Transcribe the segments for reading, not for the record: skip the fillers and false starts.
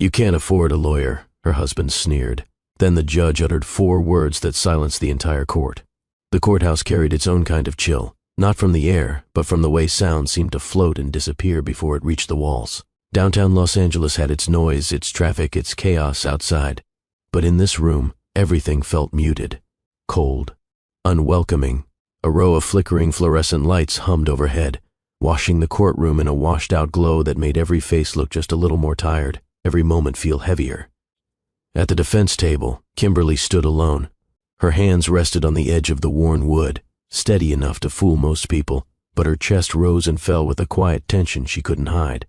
"You can't afford a lawyer," her husband sneered. Then the judge uttered 4 words that silenced the entire court. The courthouse carried its own kind of chill, not from the air, but from the way sound seemed to float and disappear before it reached the walls. Downtown Los Angeles had its noise, its traffic, its chaos outside. But in this room, everything felt muted, cold, unwelcoming. A row of flickering fluorescent lights hummed overhead, washing the courtroom in a washed-out glow that made every face look just a little more tired, every moment feel heavier. At the defense table, Kimberly stood alone. Her hands rested on the edge of the worn wood, steady enough to fool most people, but her chest rose and fell with a quiet tension she couldn't hide.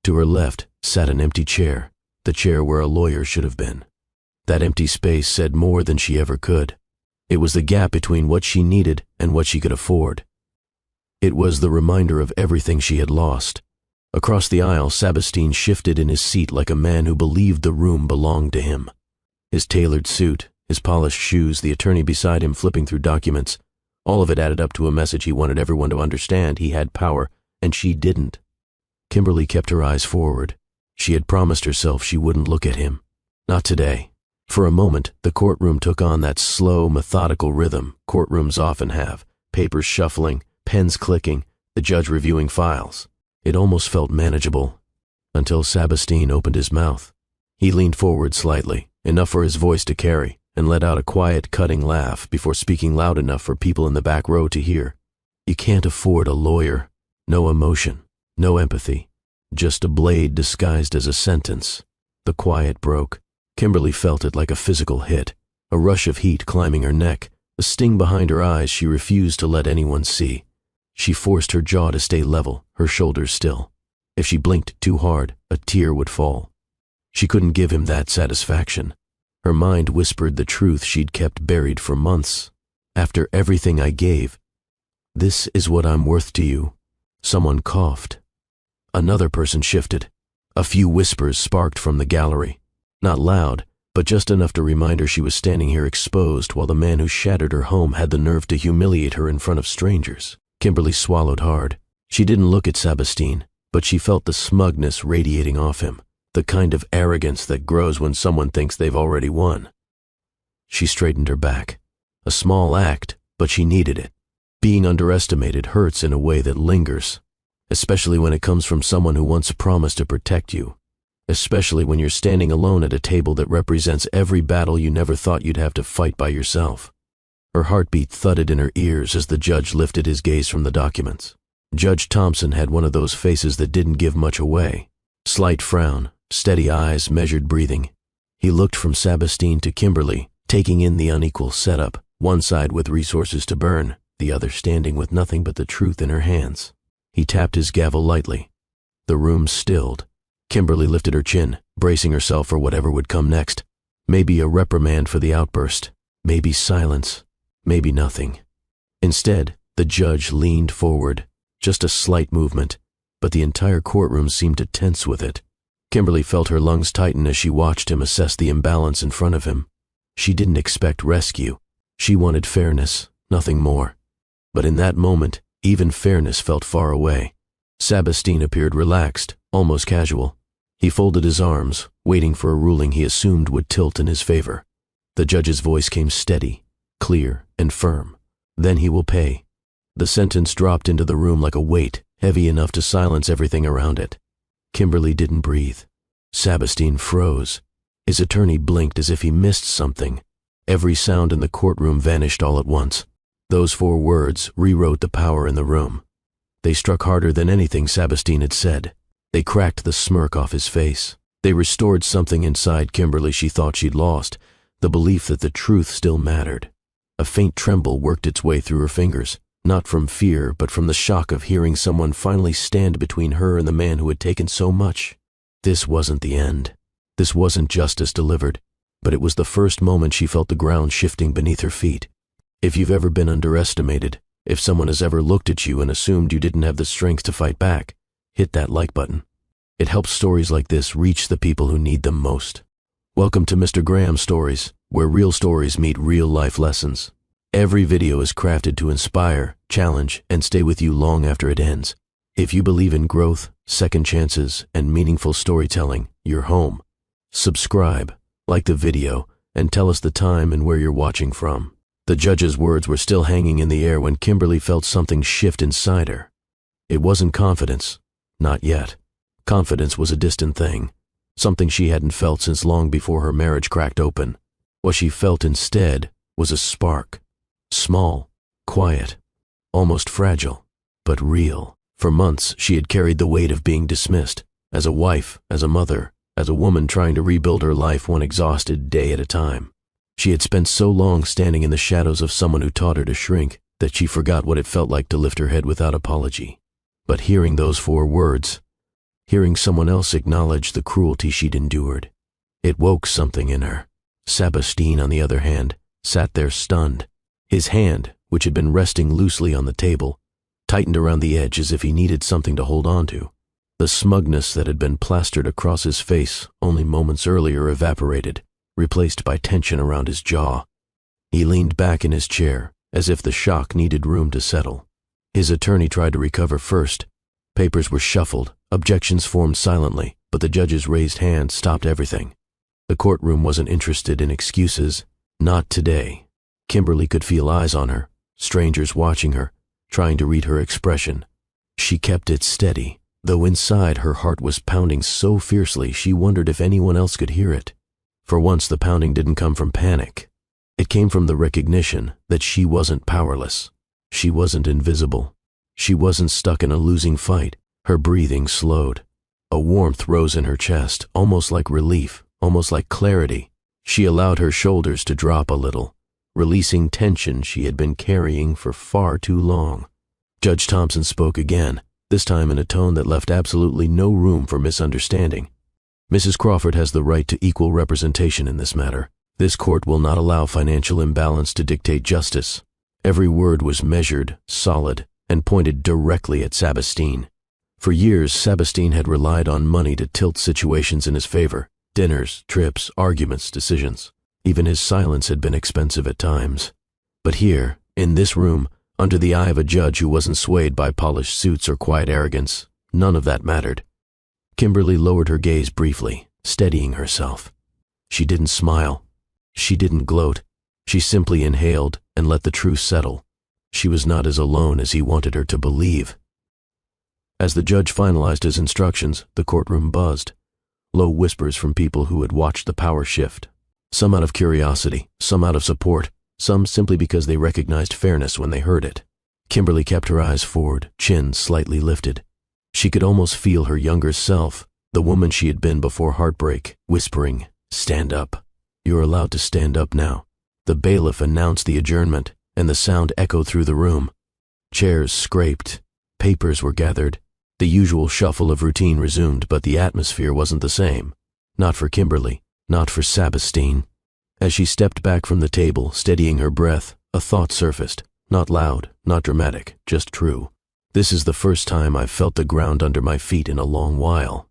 To her left sat an empty chair, the chair where a lawyer should have been. That empty space said more than she ever could. It was the gap between what she needed and what she could afford. It was the reminder of everything she had lost. Across the aisle, Sabastine shifted in his seat like a man who believed the room belonged to him. His tailored suit, his polished shoes, the attorney beside him flipping through documents, all of it added up to a message he wanted everyone to understand. He had power, and she didn't. Kimberly kept her eyes forward. She had promised herself she wouldn't look at him. Not today. For a moment, the courtroom took on that slow, methodical rhythm courtrooms often have, papers shuffling, pens clicking, the judge reviewing files. It almost felt manageable, until Sabastine opened his mouth. He leaned forward slightly, enough for his voice to carry, and let out a quiet, cutting laugh before speaking loud enough for people in the back row to hear. "You can't afford a lawyer. No emotion, no empathy, just a blade disguised as a sentence." The quiet broke. Kimberly felt it like a physical hit, a rush of heat climbing her neck, a sting behind her eyes she refused to let anyone see. She forced her jaw to stay level, her shoulders still. If she blinked too hard, a tear would fall. She couldn't give him that satisfaction. Her mind whispered the truth she'd kept buried for months. "After everything I gave, this is what I'm worth to you." Someone coughed. Another person shifted. A few whispers sparked from the gallery. Not loud, but just enough to remind her she was standing here exposed while the man who shattered her home had the nerve to humiliate her in front of strangers. Kimberly swallowed hard. She didn't look at Sabastine, but she felt the smugness radiating off him, the kind of arrogance that grows when someone thinks they've already won. She straightened her back. A small act, but she needed it. Being underestimated hurts in a way that lingers, especially when it comes from someone who once promised to protect you, especially when you're standing alone at a table that represents every battle you never thought you'd have to fight by yourself. Her heartbeat thudded in her ears as the judge lifted his gaze from the documents. Judge Thompson had one of those faces that didn't give much away. Slight frown, steady eyes, measured breathing. He looked from Sabastine to Kimberly, taking in the unequal setup, one side with resources to burn, the other standing with nothing but the truth in her hands. He tapped his gavel lightly. The room stilled. Kimberly lifted her chin, bracing herself for whatever would come next. Maybe a reprimand for the outburst, maybe silence, maybe nothing. Instead, the judge leaned forward, just a slight movement, but the entire courtroom seemed to tense with it. Kimberly felt her lungs tighten as she watched him assess the imbalance in front of him. She didn't expect rescue. She wanted fairness, nothing more. But in that moment, even fairness felt far away. Sabastine appeared relaxed, almost casual. He folded his arms, waiting for a ruling he assumed would tilt in his favor. The judge's voice came steady, clear, and firm. "Then he will pay." The sentence dropped into the room like a weight, heavy enough to silence everything around it. Kimberly didn't breathe. Sabastine froze. His attorney blinked as if he missed something. Every sound in the courtroom vanished all at once. Those 4 words rewrote the power in the room. They struck harder than anything Sabastine had said. They cracked the smirk off his face. They restored something inside Kimberly she thought she'd lost, the belief that the truth still mattered. A faint tremble worked its way through her fingers, not from fear, but from the shock of hearing someone finally stand between her and the man who had taken so much. This wasn't the end. This wasn't justice delivered, but it was the first moment she felt the ground shifting beneath her feet. If you've ever been underestimated, if someone has ever looked at you and assumed you didn't have the strength to fight back, hit that like button. It helps stories like this reach the people who need them most. Welcome to Mr. Graham's Stories, where real stories meet real-life lessons. Every video is crafted to inspire, challenge, and stay with you long after it ends. If you believe in growth, second chances, and meaningful storytelling, you're home. Subscribe, like the video, and tell us the time and where you're watching from. The judge's words were still hanging in the air when Kimberly felt something shift inside her. It wasn't confidence. Not yet. Confidence was a distant thing, something she hadn't felt since long before her marriage cracked open. What she felt instead was a spark. Small, quiet, almost fragile, but real. For months, she had carried the weight of being dismissed, as a wife, as a mother, as a woman trying to rebuild her life one exhausted day at a time. She had spent so long standing in the shadows of someone who taught her to shrink that she forgot what it felt like to lift her head without apology. But hearing those 4 words, hearing someone else acknowledge the cruelty she'd endured, it woke something in her. Sabastien, on the other hand, sat there stunned. His hand, which had been resting loosely on the table, tightened around the edge as if he needed something to hold on to. The smugness that had been plastered across his face only moments earlier evaporated, replaced by tension around his jaw. He leaned back in his chair, as if the shock needed room to settle. His attorney tried to recover first. Papers were shuffled, objections formed silently, but the judge's raised hand stopped everything. The courtroom wasn't interested in excuses. Not today. Kimberly could feel eyes on her, strangers watching her, trying to read her expression. She kept it steady, though inside her heart was pounding so fiercely she wondered if anyone else could hear it. For once, the pounding didn't come from panic. It came from the recognition that she wasn't powerless. She wasn't invisible. She wasn't stuck in a losing fight. Her breathing slowed. A warmth rose in her chest, almost like relief, almost like clarity. She allowed her shoulders to drop a little, releasing tension she had been carrying for far too long. Judge Thompson spoke again, this time in a tone that left absolutely no room for misunderstanding. Mrs. Crawford has the right to equal representation in this matter. This court will not allow financial imbalance to dictate justice. Every word was measured, solid, and pointed directly at Sabastien. For years, Sabastien had relied on money to tilt situations in his favor. Dinners, trips, arguments, decisions. Even his silence had been expensive at times. But here, in this room, under the eye of a judge who wasn't swayed by polished suits or quiet arrogance, none of that mattered. Kimberly lowered her gaze briefly, steadying herself. She didn't smile. She didn't gloat. She simply inhaled and let the truth settle. She was not as alone as he wanted her to believe. As the judge finalized his instructions, the courtroom buzzed. Low whispers from people who had watched the power shift. Some out of curiosity, some out of support, some simply because they recognized fairness when they heard it. Kimberly kept her eyes forward, chin slightly lifted. She could almost feel her younger self, the woman she had been before heartbreak, whispering, "Stand up. You're allowed to stand up now." The bailiff announced the adjournment, and the sound echoed through the room. Chairs scraped. Papers were gathered. The usual shuffle of routine resumed, but the atmosphere wasn't the same. Not for Kimberly, not for Sabastien. As she stepped back from the table, steadying her breath, a thought surfaced. Not loud, not dramatic, just true. This is the first time I've felt the ground under my feet in a long while.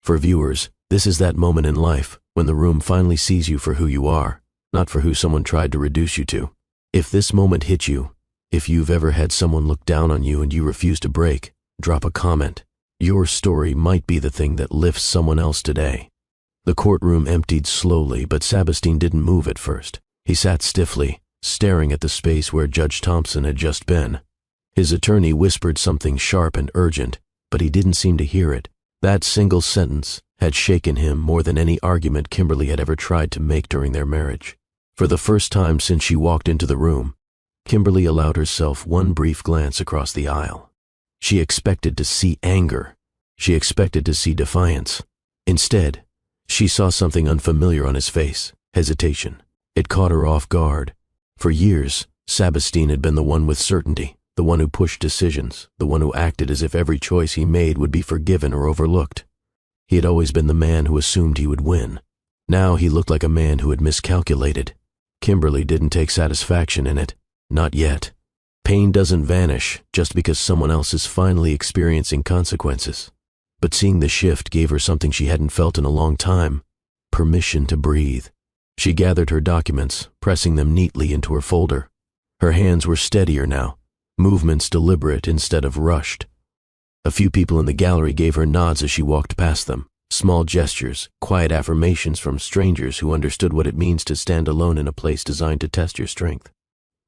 For viewers, this is that moment in life when the room finally sees you for who you are, not for who someone tried to reduce you to. If this moment hit you, if you've ever had someone look down on you and you refuse to break, drop a comment. Your story might be the thing that lifts someone else today. The courtroom emptied slowly, but Sabastien didn't move at first. He sat stiffly, staring at the space where Judge Thompson had just been. His attorney whispered something sharp and urgent, but he didn't seem to hear it. That single sentence had shaken him more than any argument Kimberly had ever tried to make during their marriage. For the first time since she walked into the room, Kimberly allowed herself one brief glance across the aisle. She expected to see anger. She expected to see defiance. Instead, she saw something unfamiliar on his face, hesitation. It caught her off guard. For years, Sabastien had been the one with certainty, the one who pushed decisions, the one who acted as if every choice he made would be forgiven or overlooked. He had always been the man who assumed he would win. Now he looked like a man who had miscalculated. Kimberly didn't take satisfaction in it. Not yet. Pain doesn't vanish just because someone else is finally experiencing consequences. But seeing the shift gave her something she hadn't felt in a long time: permission to breathe. She gathered her documents, pressing them neatly into her folder. Her hands were steadier now, movements deliberate instead of rushed. A few people in the gallery gave her nods as she walked past them, Small gestures, quiet affirmations from strangers who understood what it means to stand alone in a place designed to test your strength.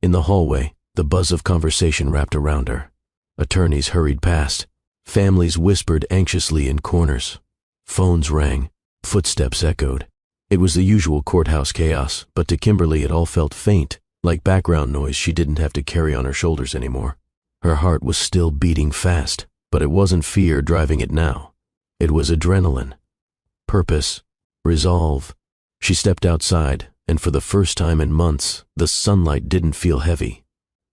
In the hallway, the buzz of conversation wrapped around her. Attorneys hurried past. Families whispered anxiously in corners. Phones rang. Footsteps echoed. It was the usual courthouse chaos, but to Kimberly it all felt faint, like background noise she didn't have to carry on her shoulders anymore. Her heart was still beating fast, but it wasn't fear driving it now. It was adrenaline. Purpose. Resolve. She stepped outside, and for the first time in months, the sunlight didn't feel heavy.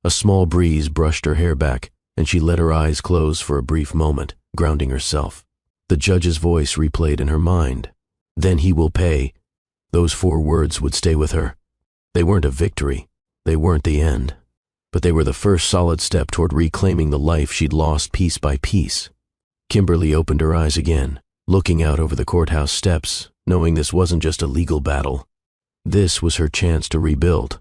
A small breeze brushed her hair back, and she let her eyes close for a brief moment, grounding herself. The judge's voice replayed in her mind. Then he will pay. Those 4 words would stay with her. They weren't a victory. They weren't the end. But they were the first solid step toward reclaiming the life she'd lost piece by piece. Kimberly opened her eyes again, looking out over the courthouse steps, knowing this wasn't just a legal battle. This was her chance to rebuild.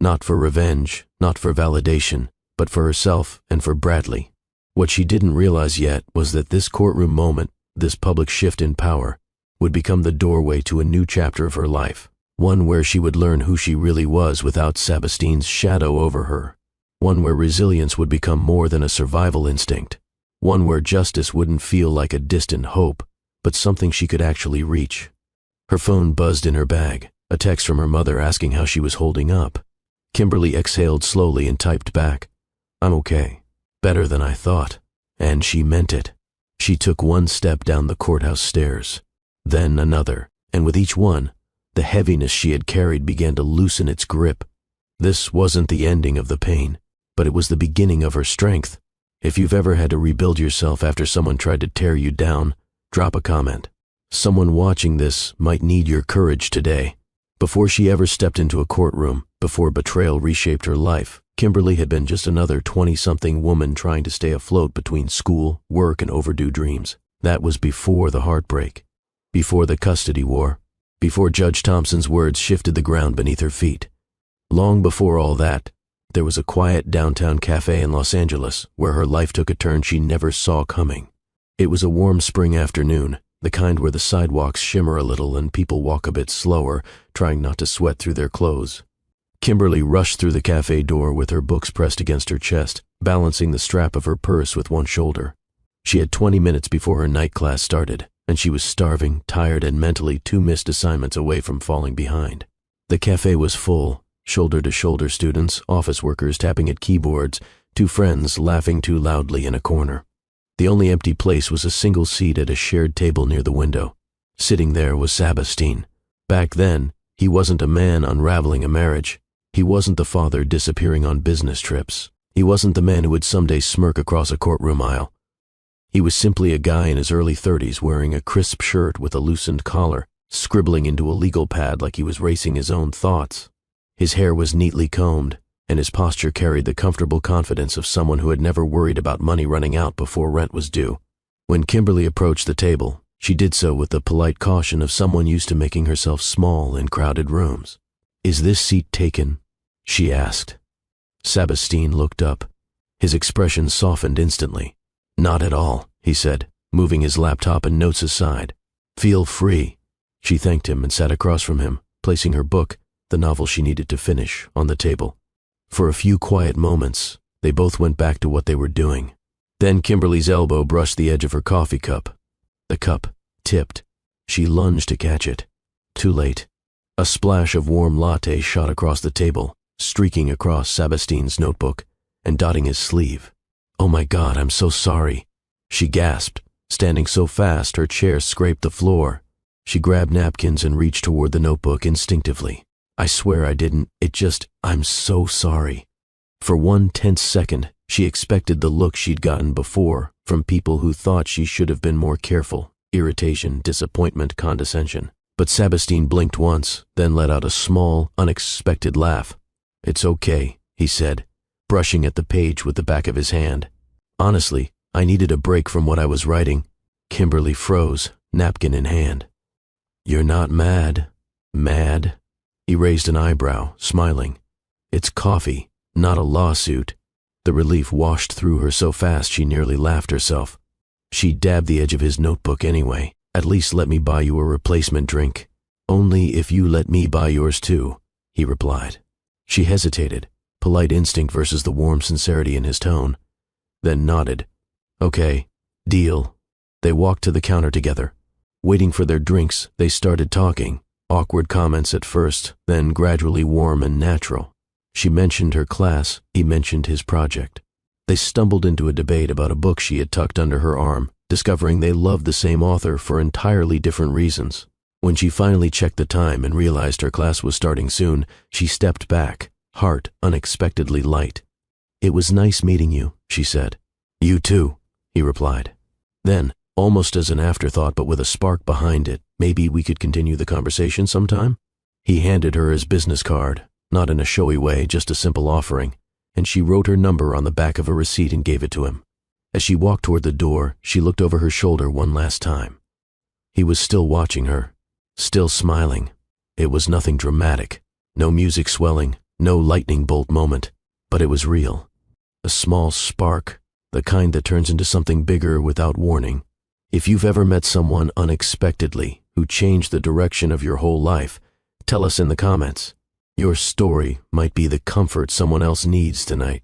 Not for revenge, not for validation, but for herself and for Bradley. What she didn't realize yet was that this courtroom moment, this public shift in power, would become the doorway to a new chapter of her life, one where she would learn who she really was without Sabastine's shadow over her, one where resilience would become more than a survival instinct, one where justice wouldn't feel like a distant hope, but something she could actually reach. Her phone buzzed in her bag, a text from her mother asking how she was holding up. Kimberly exhaled slowly and typed back, "I'm okay. Better than I thought." And she meant it. She took one step down the courthouse stairs, then another, and with each one, the heaviness she had carried began to loosen its grip. This wasn't the ending of the pain, but it was the beginning of her strength. If you've ever had to rebuild yourself after someone tried to tear you down, drop a comment. Someone watching this might need your courage today. Before she ever stepped into a courtroom, before betrayal reshaped her life, Kimberly had been just another 20-something woman trying to stay afloat between school, work, and overdue dreams. That was before the heartbreak, before the custody war, before Judge Thompson's words shifted the ground beneath her feet. Long before all that, there was a quiet downtown cafe in Los Angeles where her life took a turn she never saw coming. It was a warm spring afternoon, the kind where the sidewalks shimmer a little and people walk a bit slower, trying not to sweat through their clothes. Kimberly rushed through the cafe door with her books pressed against her chest, balancing the strap of her purse with one shoulder. She had 20 minutes before her night class started, and she was starving, tired, and mentally 2 missed assignments away from falling behind. The cafe was full, shoulder-to-shoulder students, office workers tapping at keyboards, 2 friends laughing too loudly in a corner. The only empty place was a single seat at a shared table near the window. Sitting there was Sabastine. Back then, he wasn't a man unraveling a marriage. He wasn't the father disappearing on business trips. He wasn't the man who would someday smirk across a courtroom aisle. He was simply a guy in his early 30s wearing a crisp shirt with a loosened collar, scribbling into a legal pad like he was racing his own thoughts. His hair was neatly combed, and his posture carried the comfortable confidence of someone who had never worried about money running out before rent was due. When Kimberly approached the table, she did so with the polite caution of someone used to making herself small in crowded rooms. "Is this seat taken?" she asked. Sabastine looked up. His expression softened instantly. "Not at all," he said, moving his laptop and notes aside. "Feel free." She thanked him and sat across from him, placing her book, the novel she needed to finish, on the table. For a few quiet moments, they both went back to what they were doing. Then Kimberly's elbow brushed the edge of her coffee cup. The cup tipped. She lunged to catch it. Too late. A splash of warm latte shot across the table, streaking across Sabastine's notebook and dotting his sleeve. "Oh my God, I'm so sorry," she gasped, standing so fast her chair scraped the floor. She grabbed napkins and reached toward the notebook instinctively. "I swear I didn't, I'm so sorry." For one tense second, she expected the look she'd gotten before from people who thought she should have been more careful, irritation, disappointment, condescension. But Sabastine blinked once, then let out a small, unexpected laugh. "It's okay," he said, brushing at the page with the back of his hand. "Honestly, I needed a break from what I was writing." Kimberly froze, napkin in hand. "You're not mad?" "Mad?" He raised an eyebrow, smiling. "It's coffee, not a lawsuit." The relief washed through her so fast she nearly laughed herself. She dabbed the edge of his notebook anyway, At least let me buy you a replacement drink. Only if you let me buy yours too, he replied. She hesitated, polite instinct versus the warm sincerity in his tone, then nodded. Okay, deal. They walked to the counter together. Waiting for their drinks, they started talking, awkward comments at first, then gradually warm and natural. She mentioned her class, he mentioned his project. They stumbled into a debate about a book she had tucked under her arm, discovering they loved the same author for entirely different reasons. When she finally checked the time and realized her class was starting soon, she stepped back, heart unexpectedly light. It was nice meeting you, she said. You too, he replied. Then, almost as an afterthought but with a spark behind it, maybe we could continue the conversation sometime? He handed her his business card, not in a showy way, just a simple offering, and she wrote her number on the back of a receipt and gave it to him. As she walked toward the door, she looked over her shoulder one last time. He was still watching her, still smiling. It was nothing dramatic, no music swelling, no lightning bolt moment, but it was real. A small spark, the kind that turns into something bigger without warning. If you've ever met someone unexpectedly who changed the direction of your whole life, tell us in the comments. Your story might be the comfort someone else needs tonight.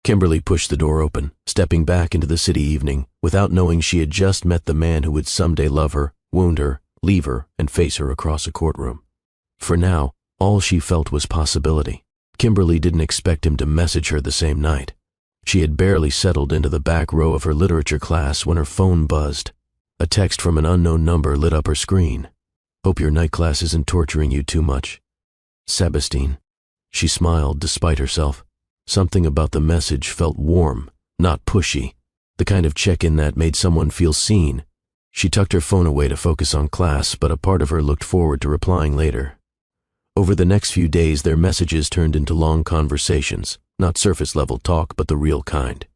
Kimberly pushed the door open, stepping back into the city evening, without knowing she had just met the man who would someday love her, wound her, leave her, and face her across a courtroom. For now, all she felt was possibility. Kimberly didn't expect him to message her the same night. She had barely settled into the back row of her literature class when her phone buzzed. A text from an unknown number lit up her screen. Hope your night class isn't torturing you too much. Sebastine. She smiled despite herself. Something about the message felt warm, not pushy, the kind of check-in that made someone feel seen. She tucked her phone away to focus on class, but a part of her looked forward to replying later. Over the next few days, their messages turned into long conversations, not surface-level talk, but the real kind.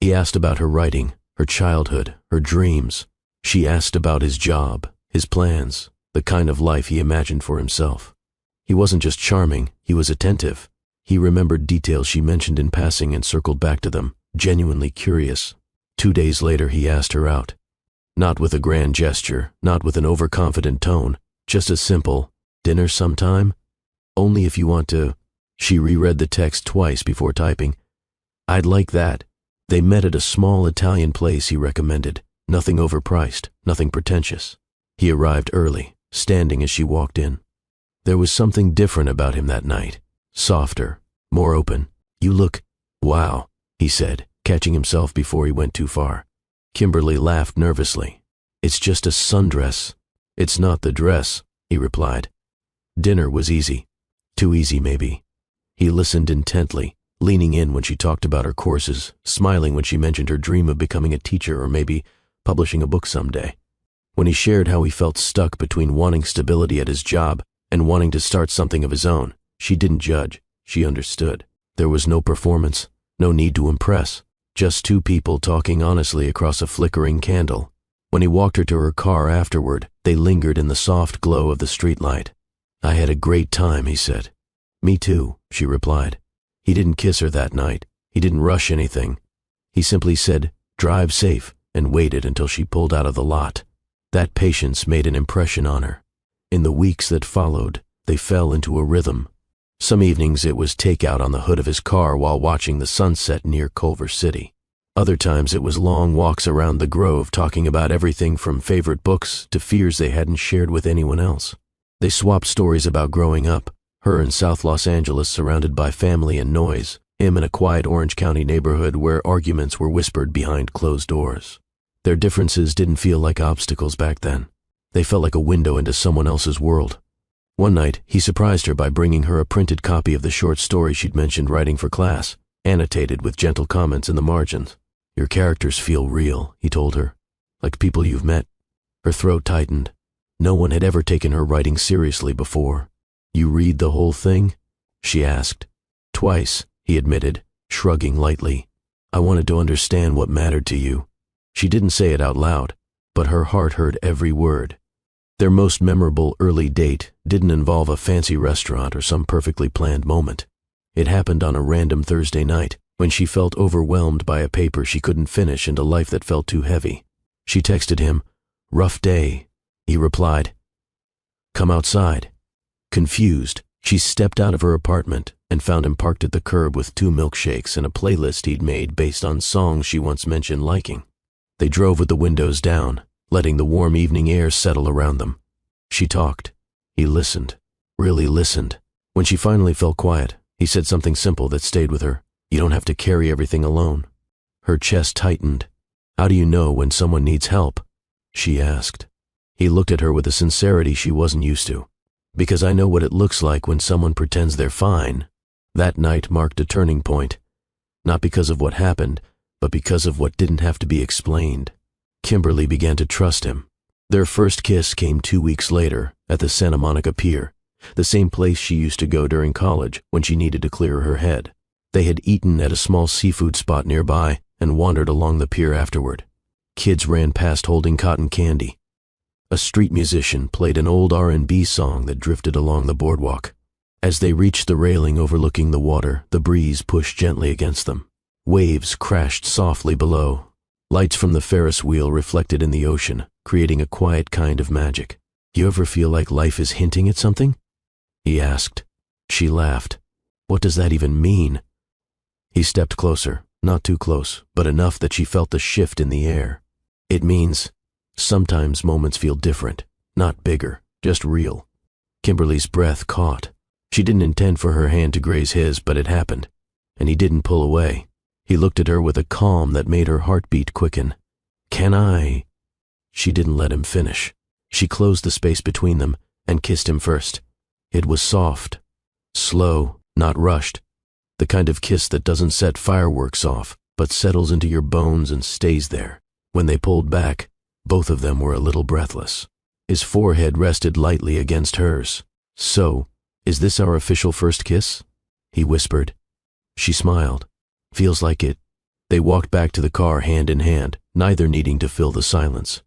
He asked about her writing, her childhood, her dreams. She asked about his job, his plans, the kind of life he imagined for himself. He wasn't just charming, he was attentive. He remembered details she mentioned in passing and circled back to them, genuinely curious. 2 days later, he asked her out. Not with a grand gesture, not with an overconfident tone, just a simple, dinner sometime? Only if you want to. She reread the text twice before typing. I'd like that. They met at a small Italian place he recommended, nothing overpriced, nothing pretentious. He arrived early, standing as she walked in. There was something different about him that night. Softer, more open. You look, wow, he said, catching himself before he went too far. Kimberly laughed nervously. It's just a sundress. It's not the dress, he replied. Dinner was easy. Too easy, maybe. He listened intently, leaning in when she talked about her courses, smiling when she mentioned her dream of becoming a teacher or maybe publishing a book someday. When he shared how he felt stuck between wanting stability at his job and wanting to start something of his own, she didn't judge. She understood. There was no performance, no need to impress, just two people talking honestly across a flickering candle. When he walked her to her car afterward, they lingered in the soft glow of the streetlight. I had a great time, he said. Me too, she replied. He didn't kiss her that night. He didn't rush anything. He simply said, drive safe, and waited until she pulled out of the lot. That patience made an impression on her. In the weeks that followed, they fell into a rhythm. Some evenings it was takeout on the hood of his car while watching the sunset near Culver City. Other times it was long walks around the Grove talking about everything from favorite books to fears they hadn't shared with anyone else. They swapped stories about growing up, her in South Los Angeles surrounded by family and noise, him in a quiet Orange County neighborhood where arguments were whispered behind closed doors. Their differences didn't feel like obstacles back then. They felt like a window into someone else's world. One night, he surprised her by bringing her a printed copy of the short story she'd mentioned writing for class, annotated with gentle comments in the margins. Your characters feel real, he told her, like people you've met. Her throat tightened. No one had ever taken her writing seriously before. You read the whole thing? She asked. Twice, he admitted, shrugging lightly. I wanted to understand what mattered to you. She didn't say it out loud, but her heart heard every word. Their most memorable early date didn't involve a fancy restaurant or some perfectly planned moment. It happened on a random Thursday night when she felt overwhelmed by a paper she couldn't finish and a life that felt too heavy. She texted him, rough day. He replied, "Come outside." Confused, she stepped out of her apartment and found him parked at the curb with 2 milkshakes and a playlist he'd made based on songs she once mentioned liking. They drove with the windows down, letting the warm evening air settle around them. She talked. He listened, really listened. When she finally fell quiet, he said something simple that stayed with her. "You don't have to carry everything alone." Her chest tightened. "How do you know when someone needs help?" she asked. He looked at her with a sincerity she wasn't used to. "Because I know what it looks like when someone pretends they're fine." That night marked a turning point. Not because of what happened, but because of what didn't have to be explained. Kimberly began to trust him. Their first kiss came 2 weeks later at the Santa Monica Pier, the same place she used to go during college when she needed to clear her head. They had eaten at a small seafood spot nearby and wandered along the pier afterward. Kids ran past holding cotton candy. A street musician played an old R&B song that drifted along the boardwalk. As they reached the railing overlooking the water, the breeze pushed gently against them. Waves crashed softly below. Lights from the Ferris wheel reflected in the ocean, creating a quiet kind of magic. "You ever feel like life is hinting at something?" he asked. She laughed. "What does that even mean?" He stepped closer, not too close, but enough that she felt the shift in the air. "It means sometimes moments feel different, not bigger, just real." Kimberly's breath caught. She didn't intend for her hand to graze his, but it happened, and he didn't pull away. He looked at her with a calm that made her heartbeat quicken. "Can I?" She didn't let him finish. She closed the space between them and kissed him first. It was soft, slow, not rushed. The kind of kiss that doesn't set fireworks off, but settles into your bones and stays there. When they pulled back, both of them were a little breathless. His forehead rested lightly against hers. "So, is this our official first kiss?" he whispered. She smiled. "Feels like it." They walked back to the car hand in hand, neither needing to fill the silence.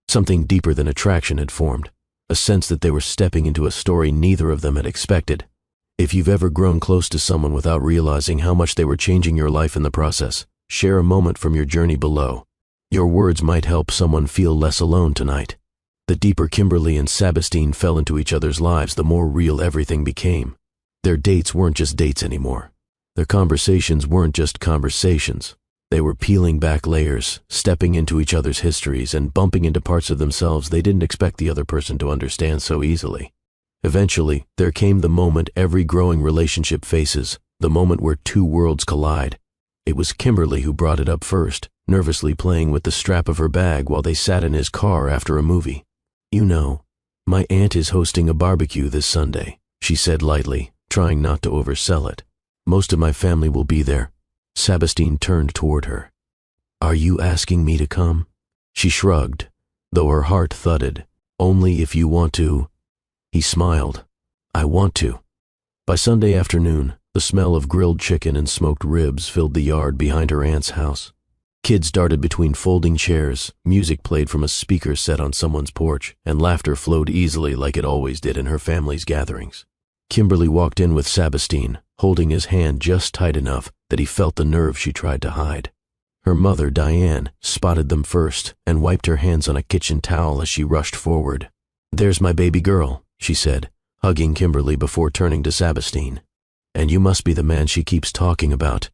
Something deeper than attraction had formed, a sense that they were stepping into a story neither of them had expected. If you've ever grown close to someone without realizing how much they were changing your life in the process, share a moment from your journey below. Your words might help someone feel less alone tonight. The deeper Kimberly and Sabastine fell into each other's lives, the more real everything became. Their dates weren't just dates anymore. Their conversations weren't just conversations. They were peeling back layers, stepping into each other's histories, and bumping into parts of themselves they didn't expect the other person to understand so easily. Eventually, there came the moment every growing relationship faces, the moment where 2 worlds collide. It was Kimberly who brought it up first, nervously playing with the strap of her bag while they sat in his car after a movie. "You know, my aunt is hosting a barbecue this Sunday," she said lightly, trying not to oversell it. "Most of my family will be there." Sabastine turned toward her. "Are you asking me to come?" She shrugged, though her heart thudded. "Only if you want to." He smiled. "I want to." By Sunday afternoon, the smell of grilled chicken and smoked ribs filled the yard behind her aunt's house. Kids darted between folding chairs, music played from a speaker set on someone's porch, and laughter flowed easily like it always did in her family's gatherings. Kimberly walked in with Sabastine, holding his hand just tight enough that he felt the nerve she tried to hide. Her mother, Diane, spotted them first and wiped her hands on a kitchen towel as she rushed forward. "There's my baby girl," she said, hugging Kimberly before turning to Sabastine. "And you must be the man she keeps talking about."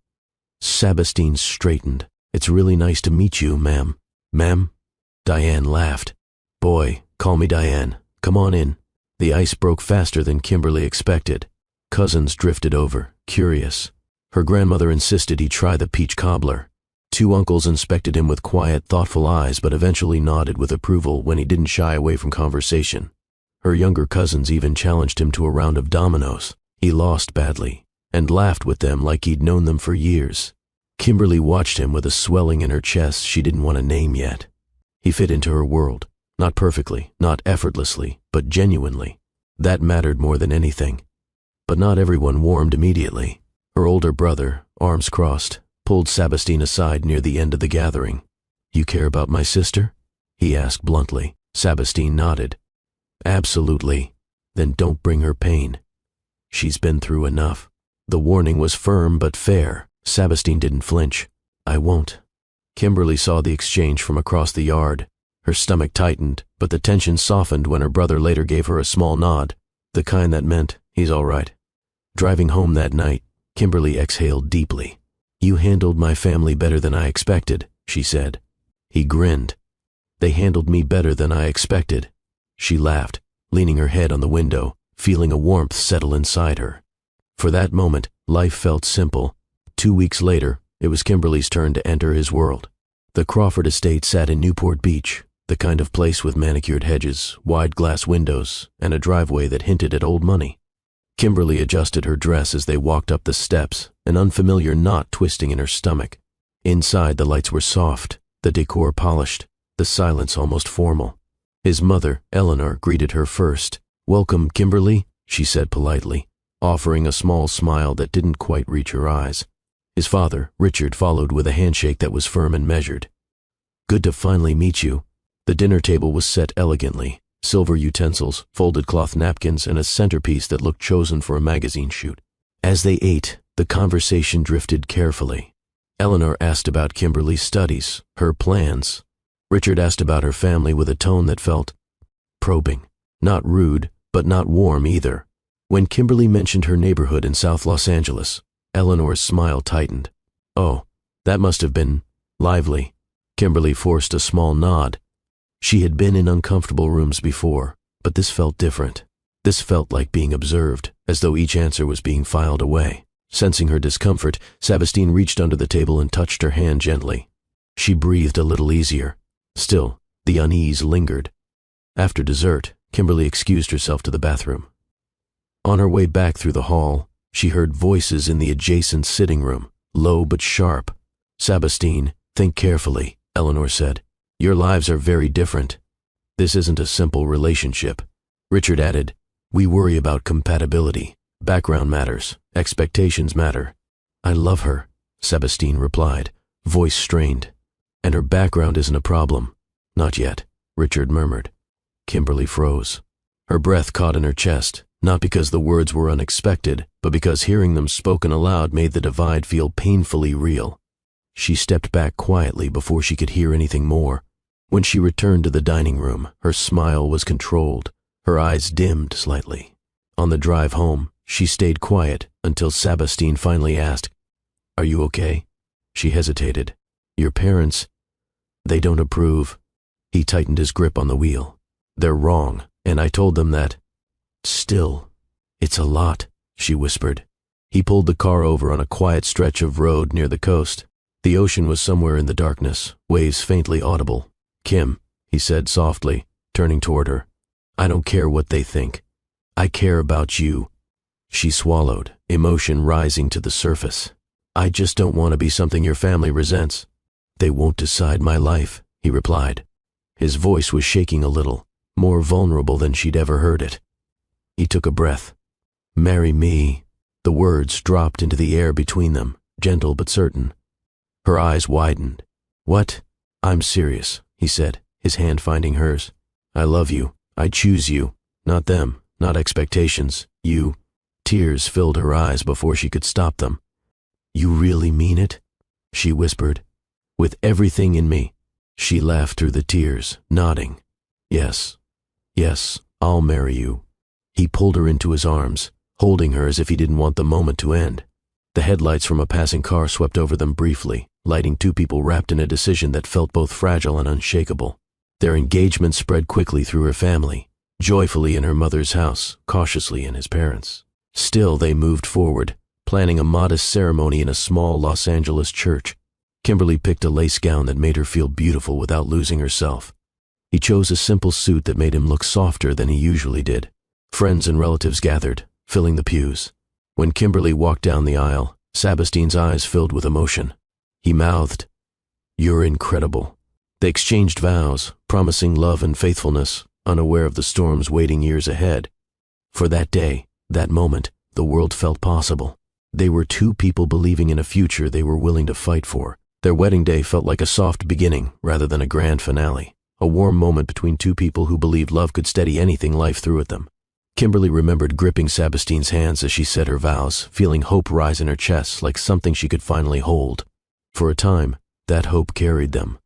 Sabastine straightened. "It's really nice to meet you, ma'am." "Ma'am?" Diane laughed. "Boy, call me Diane. Come on in." The ice broke faster than Kimberly expected. Cousins drifted over, curious. Her grandmother insisted he try the peach cobbler. 2 uncles inspected him with quiet, thoughtful eyes, but eventually nodded with approval when he didn't shy away from conversation. Her younger cousins even challenged him to a round of dominoes. He lost badly, and laughed with them like he'd known them for years. Kimberly watched him with a swelling in her chest she didn't want to name yet. He fit into her world, not perfectly, not effortlessly, but genuinely. That mattered more than anything. But not everyone warmed immediately. Her older brother, arms crossed, pulled Sabastine aside near the end of the gathering. "You care about my sister?" he asked bluntly. Sabastine nodded. "Absolutely. Then don't bring her pain. She's been through enough." The warning was firm but fair. Sabastine didn't flinch. "I won't." Kimberly saw the exchange from across the yard. Her stomach tightened, but the tension softened when her brother later gave her a small nod, the kind that meant he's all right. Driving home that night, Kimberly exhaled deeply. "You handled my family better than I expected," she said. He grinned. "They handled me better than I expected." She laughed, leaning her head on the window, feeling a warmth settle inside her. For that moment, life felt simple. 2 weeks later, it was Kimberly's turn to enter his world. The Crawford estate sat in Newport Beach, the kind of place with manicured hedges, wide glass windows, and a driveway that hinted at old money. Kimberly adjusted her dress as they walked up the steps, an unfamiliar knot twisting in her stomach. Inside, the lights were soft, the decor polished, the silence almost formal. His mother, Eleanor, greeted her first. "Welcome, Kimberly," she said politely, offering a small smile that didn't quite reach her eyes. His father, Richard, followed with a handshake that was firm and measured. "Good to finally meet you." The dinner table was set elegantly, silver utensils, folded cloth napkins, and a centerpiece that looked chosen for a magazine shoot. As they ate, the conversation drifted carefully. Eleanor asked about Kimberly's studies, her plans. Richard asked about her family with a tone that felt probing. Not rude, but not warm either. When Kimberly mentioned her neighborhood in South Los Angeles, Eleanor's smile tightened. "Oh, that must have been lively." Kimberly forced a small nod. She had been in uncomfortable rooms before, but this felt different. This felt like being observed, as though each answer was being filed away. Sensing her discomfort, Sabastine reached under the table and touched her hand gently. She breathed a little easier. Still, the unease lingered. After dessert, Kimberly excused herself to the bathroom. On her way back through the hall, she heard voices in the adjacent sitting room, low but sharp. "Sabastine, think carefully," Eleanor said. "Your lives are very different. This isn't a simple relationship." Richard added, "We worry about compatibility. Background matters. Expectations matter." "I love her," Sabastine replied, voice strained. "And her background isn't a problem." "Not yet," Richard murmured. Kimberly froze. Her breath caught in her chest, not because the words were unexpected, but because hearing them spoken aloud made the divide feel painfully real. She stepped back quietly before she could hear anything more. When she returned to the dining room, her smile was controlled, her eyes dimmed slightly. On the drive home, she stayed quiet until Sabastine finally asked, "Are you okay?" She hesitated. "Your parents, they don't approve." He tightened his grip on the wheel. "They're wrong, and I told them that." "Still, it's a lot," she whispered. He pulled the car over on a quiet stretch of road near the coast. The ocean was somewhere in the darkness, waves faintly audible. "Kim," he said softly, turning toward her, "I don't care what they think. I care about you." She swallowed, emotion rising to the surface. "I just don't want to be something your family resents." "They won't decide my life," he replied. His voice was shaking a little, more vulnerable than she'd ever heard it. He took a breath. "Marry me." The words dropped into the air between them, gentle but certain. Her eyes widened. "What?" "I'm serious," he said, his hand finding hers. "I love you. I choose you. Not them, not expectations. You." Tears filled her eyes before she could stop them. "You really mean it?" she whispered. "With everything in me." She laughed through the tears, nodding. Yes, I'll marry you." He pulled her into his arms, holding her as if he didn't want the moment to end. The headlights from a passing car swept over them briefly, lighting two people wrapped in a decision that felt both fragile and unshakable. Their engagement spread quickly through her family, joyfully in her mother's house, cautiously in his parents'. Still, they moved forward, planning a modest ceremony in a small Los Angeles church. Kimberly picked a lace gown that made her feel beautiful without losing herself. He chose a simple suit that made him look softer than he usually did. Friends and relatives gathered, filling the pews. When Kimberly walked down the aisle, Sabastine's eyes filled with emotion. He mouthed, "You're incredible." They exchanged vows, promising love and faithfulness, unaware of the storms waiting years ahead. For that day, that moment, the world felt possible. They were two people believing in a future they were willing to fight for. Their wedding day felt like a soft beginning rather than a grand finale, a warm moment between two people who believed love could steady anything life threw at them. Kimberly remembered gripping Sabastine's hands as she said her vows, feeling hope rise in her chest like something she could finally hold. For a time, that hope carried them.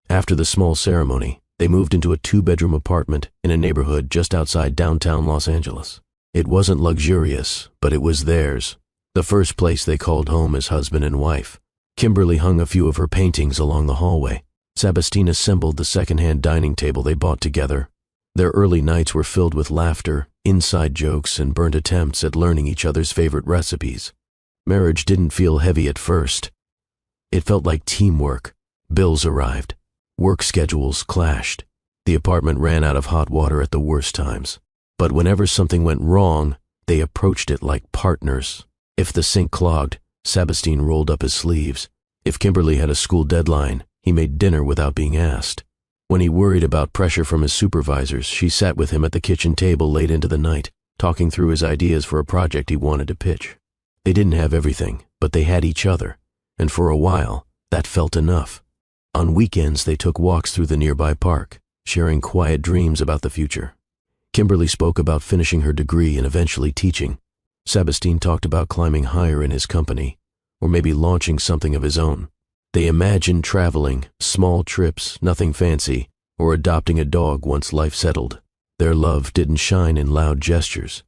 After the small ceremony, They moved into a 2-bedroom apartment in a neighborhood just outside downtown Los Angeles. It wasn't luxurious, but it was theirs, the first place they called home as husband and wife. Kimberly hung a few of her paintings along the hallway. Sabastine assembled the second-hand dining table they bought together. Their early nights were filled with laughter, inside jokes, and burnt attempts at learning each other's favorite recipes. Marriage didn't feel heavy at first. It felt like teamwork. Bills arrived. Work schedules clashed. The apartment ran out of hot water at the worst times. But whenever something went wrong, they approached it like partners. If the sink clogged, Sabastine rolled up his sleeves. If Kimberly had a school deadline, he made dinner without being asked. When he worried about pressure from his supervisors, she sat with him at the kitchen table late into the night, talking through his ideas for a project he wanted to pitch. They didn't have everything, but they had each other, and for a while, that felt enough. On weekends, they took walks through the nearby park, sharing quiet dreams about the future. Kimberly spoke about finishing her degree and eventually teaching. Sabastine talked about climbing higher in his company, or maybe launching something of his own. They imagined traveling, small trips, nothing fancy, or adopting a dog once life settled. Their love didn't shine in loud gestures.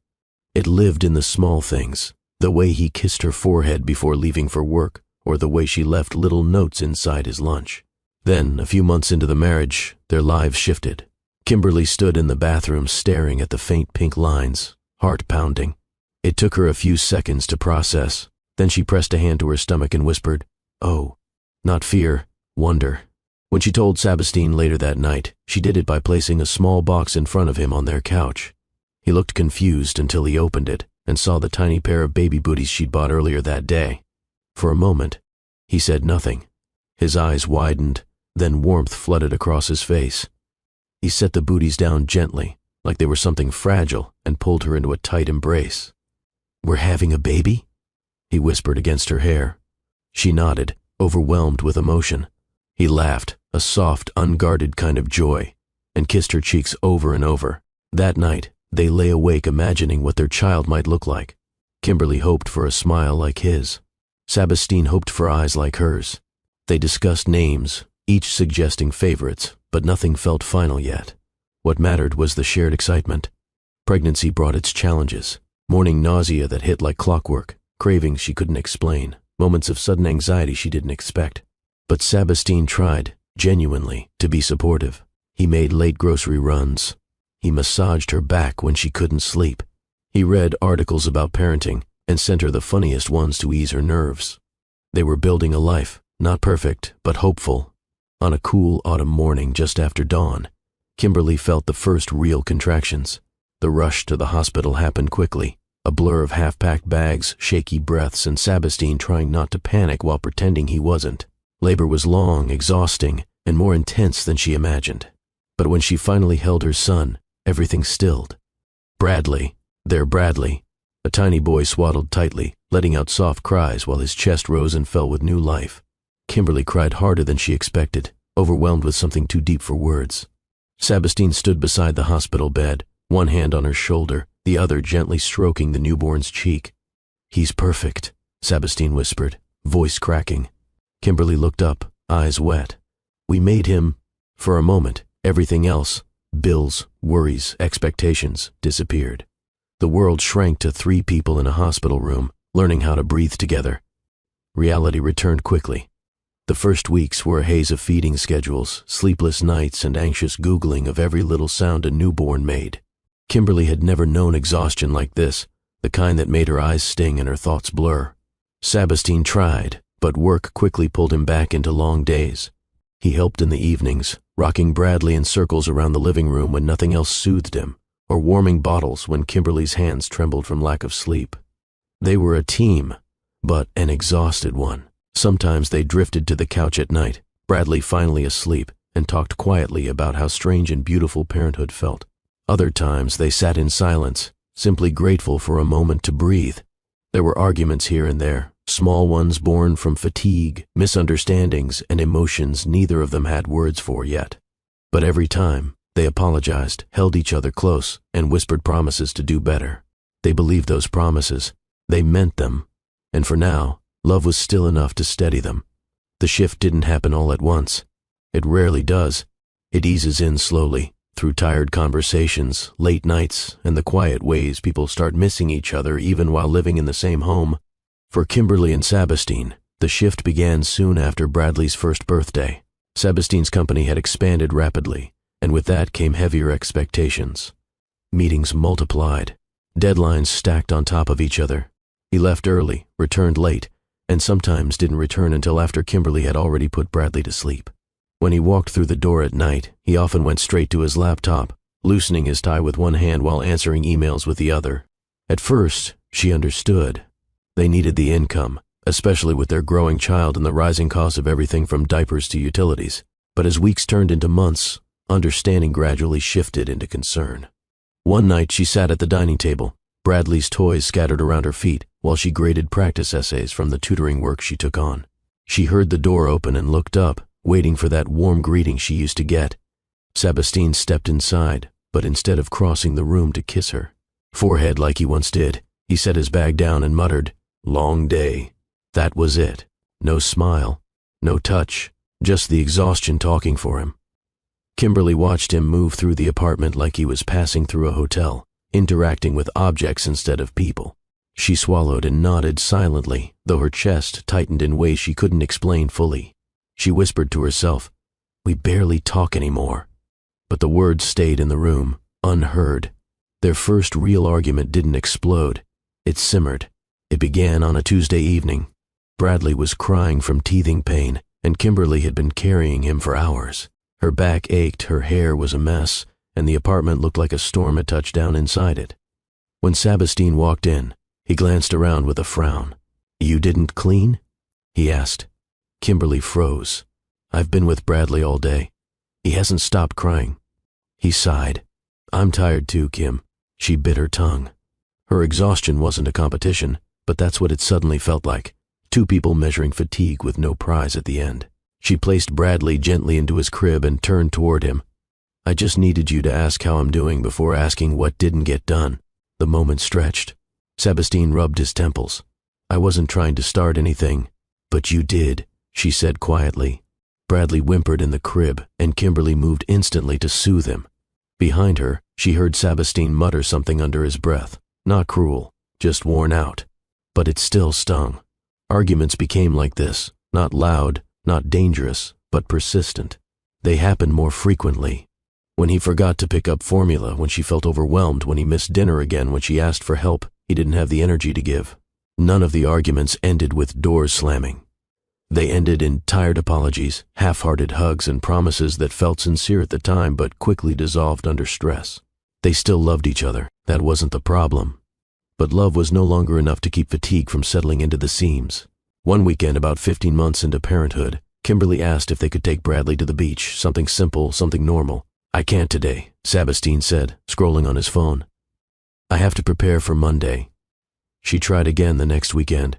It lived in the small things, the way he kissed her forehead before leaving for work, or the way she left little notes inside his lunch. Then, a few months into the marriage, their lives shifted. Kimberly stood in the bathroom staring at the faint pink lines, heart pounding. It took her a few seconds to process. Then she pressed a hand to her stomach and whispered, "Oh." Not fear, wonder. When she told Sabastine later that night, she did it by placing a small box in front of him on their couch. He looked confused until he opened it and saw the tiny pair of baby booties she'd bought earlier that day. For a moment, he said nothing. His eyes widened, then warmth flooded across his face. He set the booties down gently, like they were something fragile, and pulled her into a tight embrace. "We're having a baby?" he whispered against her hair. She nodded, overwhelmed with emotion. He laughed, a soft, unguarded kind of joy, and kissed her cheeks over and over. That night, they lay awake imagining what their child might look like. Kimberly hoped for a smile like his. Sabastine hoped for eyes like hers. They discussed names, each suggesting favorites, but nothing felt final yet. What mattered was the shared excitement. Pregnancy brought its challenges. Morning nausea that hit like clockwork, cravings she couldn't explain, moments of sudden anxiety she didn't expect. But Sabastine tried, genuinely, to be supportive. He made late grocery runs. He massaged her back when she couldn't sleep. He read articles about parenting and sent her the funniest ones to ease her nerves. They were building a life, not perfect, but hopeful. On a cool autumn morning just after dawn, Kimberly felt the first real contractions. The rush to the hospital happened quickly, a blur of half-packed bags, shaky breaths, and Sabastine trying not to panic while pretending he wasn't. Labor was long, exhausting, and more intense than she imagined. But when she finally held her son, everything stilled. Bradley, their Bradley, a tiny boy swaddled tightly, letting out soft cries while his chest rose and fell with new life. Kimberly cried harder than she expected, overwhelmed with something too deep for words. Sabastine stood beside the hospital bed, one hand on her shoulder, the other gently stroking the newborn's cheek. "He's perfect," Sabastine whispered, voice cracking. Kimberly looked up, eyes wet. "We made him." For a moment, everything else, bills, worries, expectations, disappeared. The world shrank to 3 people in a hospital room, learning how to breathe together. Reality returned quickly. The first weeks were a haze of feeding schedules, sleepless nights, and anxious Googling of every little sound a newborn made. Kimberly had never known exhaustion like this, the kind that made her eyes sting and her thoughts blur. Sabastine tried, but work quickly pulled him back into long days. He helped in the evenings, rocking Bradley in circles around the living room when nothing else soothed him, or warming bottles when Kimberly's hands trembled from lack of sleep. They were a team, but an exhausted one. Sometimes they drifted to the couch at night, Bradley finally asleep, and talked quietly about how strange and beautiful parenthood felt. Other times they sat in silence, simply grateful for a moment to breathe. There were arguments here and there, small ones born from fatigue, misunderstandings, and emotions neither of them had words for yet. But every time, they apologized, held each other close, and whispered promises to do better. They believed those promises. They meant them. And for now, love was still enough to steady them. The shift didn't happen all at once. It rarely does. It eases in slowly, through tired conversations, late nights, and the quiet ways people start missing each other even while living in the same home. For Kimberly and Sabastine, the shift began soon after Bradley's first birthday. Sabastine's company had expanded rapidly, and with that came heavier expectations. Meetings multiplied, deadlines stacked on top of each other. He left early, returned late, and sometimes didn't return until after Kimberly had already put Bradley to sleep. When he walked through the door at night, he often went straight to his laptop, loosening his tie with one hand while answering emails with the other. At first, she understood. They needed the income, especially with their growing child and the rising cost of everything from diapers to utilities. But as weeks turned into months, understanding gradually shifted into concern. One night she sat at the dining table, Bradley's toys scattered around her feet, while she graded practice essays from the tutoring work she took on. She heard the door open and looked up, waiting for that warm greeting she used to get. Sabastine stepped inside, but instead of crossing the room to kiss her, forehead like he once did, he set his bag down and muttered, "Long day." That was it. No smile, no touch, just the exhaustion talking for him. Kimberly watched him move through the apartment like he was passing through a hotel, interacting with objects instead of people. She swallowed and nodded silently, though her chest tightened in ways she couldn't explain fully. She whispered to herself, "We barely talk anymore." But the words stayed in the room, unheard. Their first real argument didn't explode. It simmered. It began on a Tuesday evening. Bradley was crying from teething pain, and Kimberly had been carrying him for hours. Her back ached, her hair was a mess, and the apartment looked like a storm had touched down inside it. When Sabastine walked in, he glanced around with a frown. "You didn't clean?" he asked. Kimberly froze. "I've been with Bradley all day. He hasn't stopped crying." He sighed. "I'm tired too, Kim." She bit her tongue. Her exhaustion wasn't a competition, but that's what it suddenly felt like. Two people measuring fatigue with no prize at the end. She placed Bradley gently into his crib and turned toward him. "I just needed you to ask how I'm doing before asking what didn't get done." The moment stretched. Sabastine rubbed his temples. "I wasn't trying to start anything, but you did," she said quietly. Bradley whimpered in the crib, and Kimberly moved instantly to soothe him. Behind her, she heard Sabastine mutter something under his breath. Not cruel, just worn out. But it still stung. Arguments became like this, not loud, not dangerous, but persistent. They happened more frequently. When he forgot to pick up formula, when she felt overwhelmed, when he missed dinner again, when she asked for help, he didn't have the energy to give. None of the arguments ended with doors slamming. They ended in tired apologies, half-hearted hugs, and promises that felt sincere at the time but quickly dissolved under stress. They still loved each other, that wasn't the problem. But love was no longer enough to keep fatigue from settling into the seams. One weekend, about 15 months into parenthood, Kimberly asked if they could take Bradley to the beach, something simple, something normal. "I can't today," Sabastine said, scrolling on his phone. "I have to prepare for Monday." She tried again the next weekend.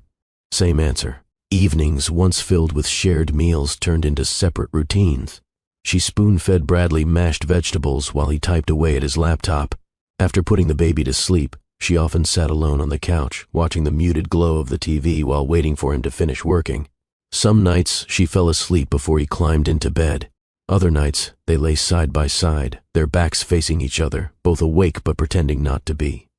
Same answer. Evenings, once filled with shared meals, turned into separate routines. She spoon-fed Bradley mashed vegetables while he typed away at his laptop. After putting the baby to sleep, she often sat alone on the couch, watching the muted glow of the TV while waiting for him to finish working. Some nights, she fell asleep before he climbed into bed. Other nights, they lay side by side, their backs facing each other, both awake but pretending not to be.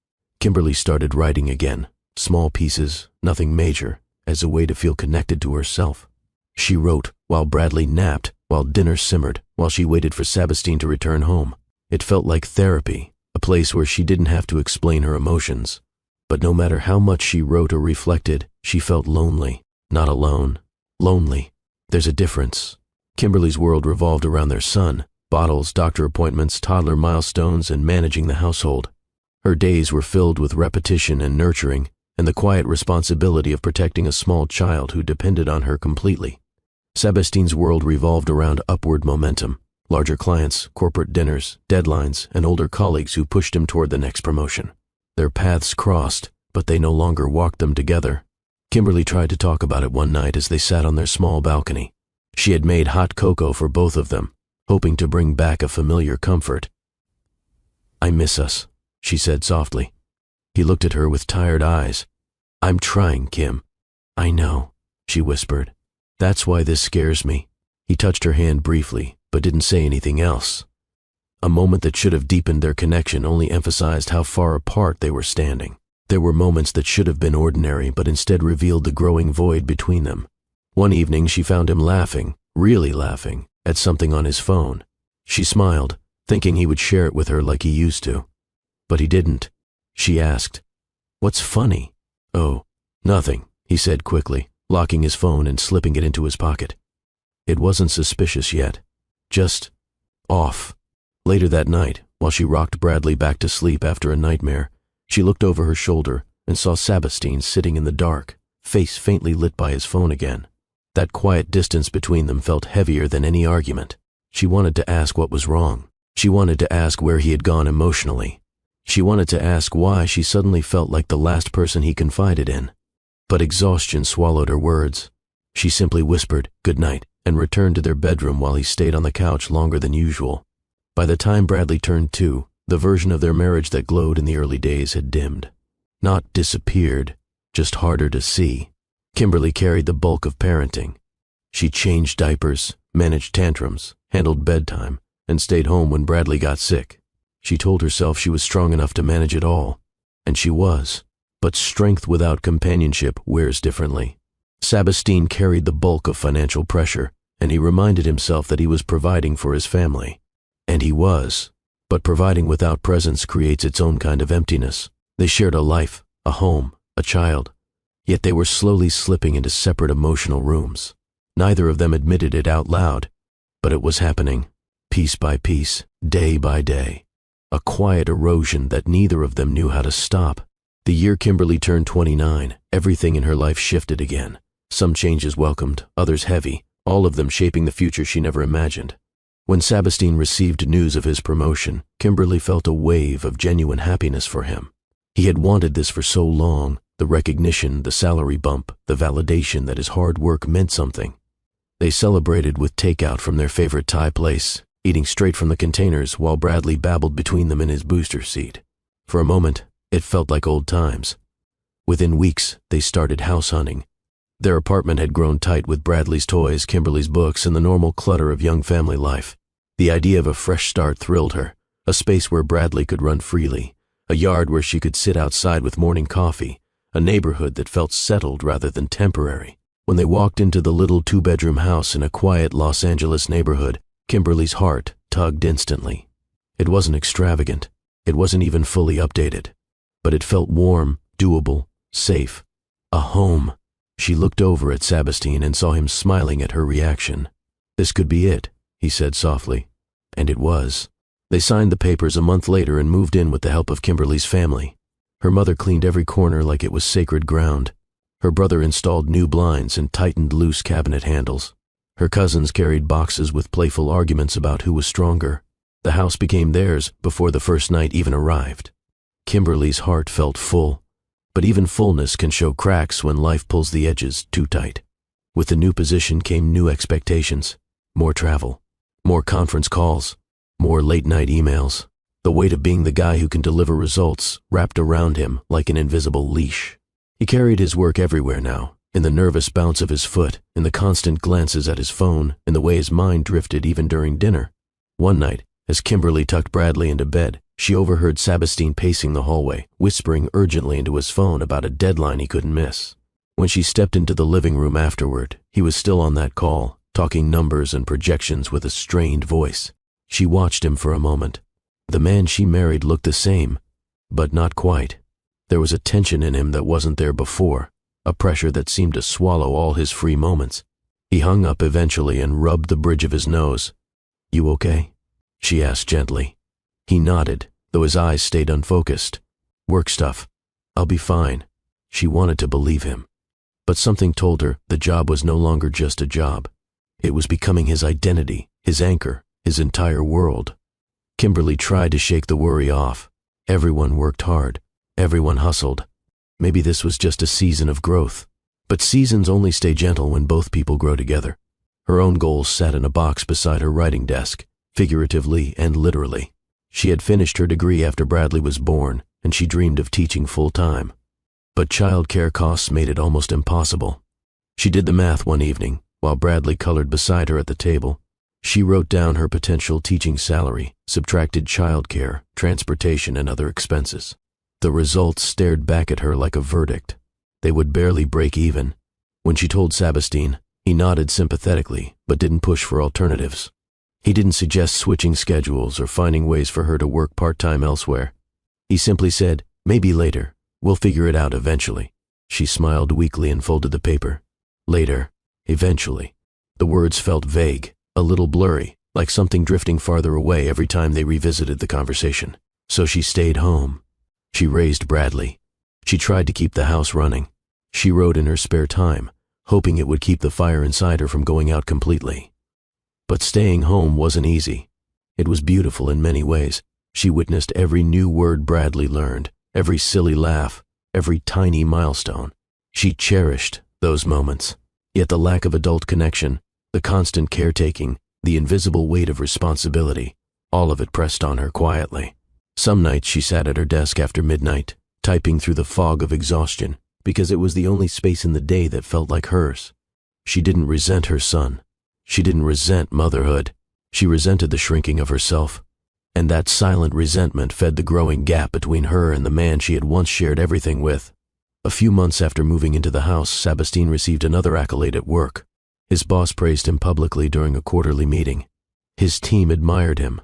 Kimberly started writing again, small pieces, nothing major, as a way to feel connected to herself. She wrote while Bradley napped, while dinner simmered, while she waited for Sabastine to return home. It felt like therapy, a place where she didn't have to explain her emotions. But no matter how much she wrote or reflected, she felt lonely. Not alone. Lonely. There's a difference. Kimberly's world revolved around their son, bottles, doctor appointments, toddler milestones, and managing the household. Her days were filled with repetition and nurturing, and the quiet responsibility of protecting a small child who depended on her completely. Sabastine's world revolved around upward momentum, larger clients, corporate dinners, deadlines, and older colleagues who pushed him toward the next promotion. Their paths crossed, but they no longer walked them together. Kimberly tried to talk about it one night as they sat on their small balcony. She had made hot cocoa for both of them, hoping to bring back a familiar comfort. "I miss us," she said softly. He looked at her with tired eyes. "I'm trying, Kim." "I know," she whispered. "That's why this scares me." He touched her hand briefly, but didn't say anything else. A moment that should have deepened their connection only emphasized how far apart they were standing. There were moments that should have been ordinary, but instead revealed the growing void between them. One evening she found him laughing, really laughing, at something on his phone. She smiled, thinking he would share it with her like he used to. But he didn't. She asked, "What's funny?" "Oh, nothing," he said quickly, locking his phone and slipping it into his pocket. It wasn't suspicious yet, just off. Later that night, while she rocked Bradley back to sleep after a nightmare, she looked over her shoulder and saw Sebastian sitting in the dark, face faintly lit by his phone again. That quiet distance between them felt heavier than any argument. She wanted to ask what was wrong. She wanted to ask where he had gone emotionally. She wanted to ask why she suddenly felt like the last person he confided in. But exhaustion swallowed her words. She simply whispered, "Good night," and returned to their bedroom while he stayed on the couch longer than usual. By the time Bradley turned 2, the version of their marriage that glowed in the early days had dimmed. Not disappeared, just harder to see. Kimberly carried the bulk of parenting. She changed diapers, managed tantrums, handled bedtime, and stayed home when Bradley got sick. She told herself she was strong enough to manage it all, and she was. But strength without companionship wears differently. Sebastian carried the bulk of financial pressure, and he reminded himself that he was providing for his family. And he was. But providing without presence creates its own kind of emptiness. They shared a life, a home, a child. Yet they were slowly slipping into separate emotional rooms. Neither of them admitted it out loud, but it was happening, piece by piece, day by day. A quiet erosion that neither of them knew how to stop. The year Kimberly turned 29, everything in her life shifted again. Some changes welcomed, others heavy, all of them shaping the future she never imagined. When Sebastian received news of his promotion, Kimberly felt a wave of genuine happiness for him. He had wanted this for so long, the recognition, the salary bump, the validation that his hard work meant something. They celebrated with takeout from their favorite Thai place, eating straight from the containers while Bradley babbled between them in his booster seat. For a moment, it felt like old times. Within weeks, they started house hunting. Their apartment had grown tight with Bradley's toys, Kimberly's books, and the normal clutter of young family life. The idea of a fresh start thrilled her, a space where Bradley could run freely, a yard where she could sit outside with morning coffee, a neighborhood that felt settled rather than temporary. When they walked into the little 2-bedroom house in a quiet Los Angeles neighborhood, Kimberly's heart tugged instantly. It wasn't extravagant. It wasn't even fully updated. But it felt warm, doable, safe. A home. She looked over at Sebastian and saw him smiling at her reaction. "This could be it," he said softly. And it was. They signed the papers a month later and moved in with the help of Kimberly's family. Her mother cleaned every corner like it was sacred ground. Her brother installed new blinds and tightened loose cabinet handles. Her cousins carried boxes with playful arguments about who was stronger. The house became theirs before the first night even arrived. Kimberly's heart felt full, but even fullness can show cracks when life pulls the edges too tight. With the new position came new expectations, more travel, more conference calls, more late-night emails. The weight of being the guy who can deliver results wrapped around him like an invisible leash. He carried his work everywhere now, in the nervous bounce of his foot, in the constant glances at his phone, in the way his mind drifted even during dinner. One night, as Kimberly tucked Bradley into bed, she overheard Sebastian pacing the hallway, whispering urgently into his phone about a deadline he couldn't miss. When she stepped into the living room afterward, he was still on that call, talking numbers and projections with a strained voice. She watched him for a moment. The man she married looked the same, but not quite. There was a tension in him that wasn't there before, a pressure that seemed to swallow all his free moments. He hung up eventually and rubbed the bridge of his nose. "You okay?" she asked gently. He nodded, though his eyes stayed unfocused. "Work stuff. I'll be fine." She wanted to believe him. But something told her the job was no longer just a job. It was becoming his identity, his anchor, his entire world. Kimberly tried to shake the worry off. Everyone worked hard. Everyone hustled. Maybe this was just a season of growth. But seasons only stay gentle when both people grow together. Her own goals sat in a box beside her writing desk, figuratively and literally. She had finished her degree after Bradley was born, and she dreamed of teaching full-time. But childcare costs made it almost impossible. She did the math one evening, while Bradley colored beside her at the table. She wrote down her potential teaching salary, subtracted childcare, transportation, and other expenses. The results stared back at her like a verdict. They would barely break even. When she told Sabastien, he nodded sympathetically, but didn't push for alternatives. He didn't suggest switching schedules or finding ways for her to work part-time elsewhere. He simply said, "Maybe later. We'll figure it out eventually." She smiled weakly and folded the paper. Later. Eventually. The words felt vague, a little blurry, like something drifting farther away every time they revisited the conversation. So she stayed home. She raised Bradley. She tried to keep the house running. She wrote in her spare time, hoping it would keep the fire inside her from going out completely. But staying home wasn't easy. It was beautiful in many ways. She witnessed every new word Bradley learned, every silly laugh, every tiny milestone. She cherished those moments. Yet the lack of adult connection, the constant caretaking, the invisible weight of responsibility, all of it pressed on her quietly. Some nights she sat at her desk after midnight, typing through the fog of exhaustion, because it was the only space in the day that felt like hers. She didn't resent her son. She didn't resent motherhood. She resented the shrinking of herself. And that silent resentment fed the growing gap between her and the man she had once shared everything with. A few months after moving into the house, Sabastien received another accolade at work. His boss praised him publicly during a quarterly meeting. His team admired him.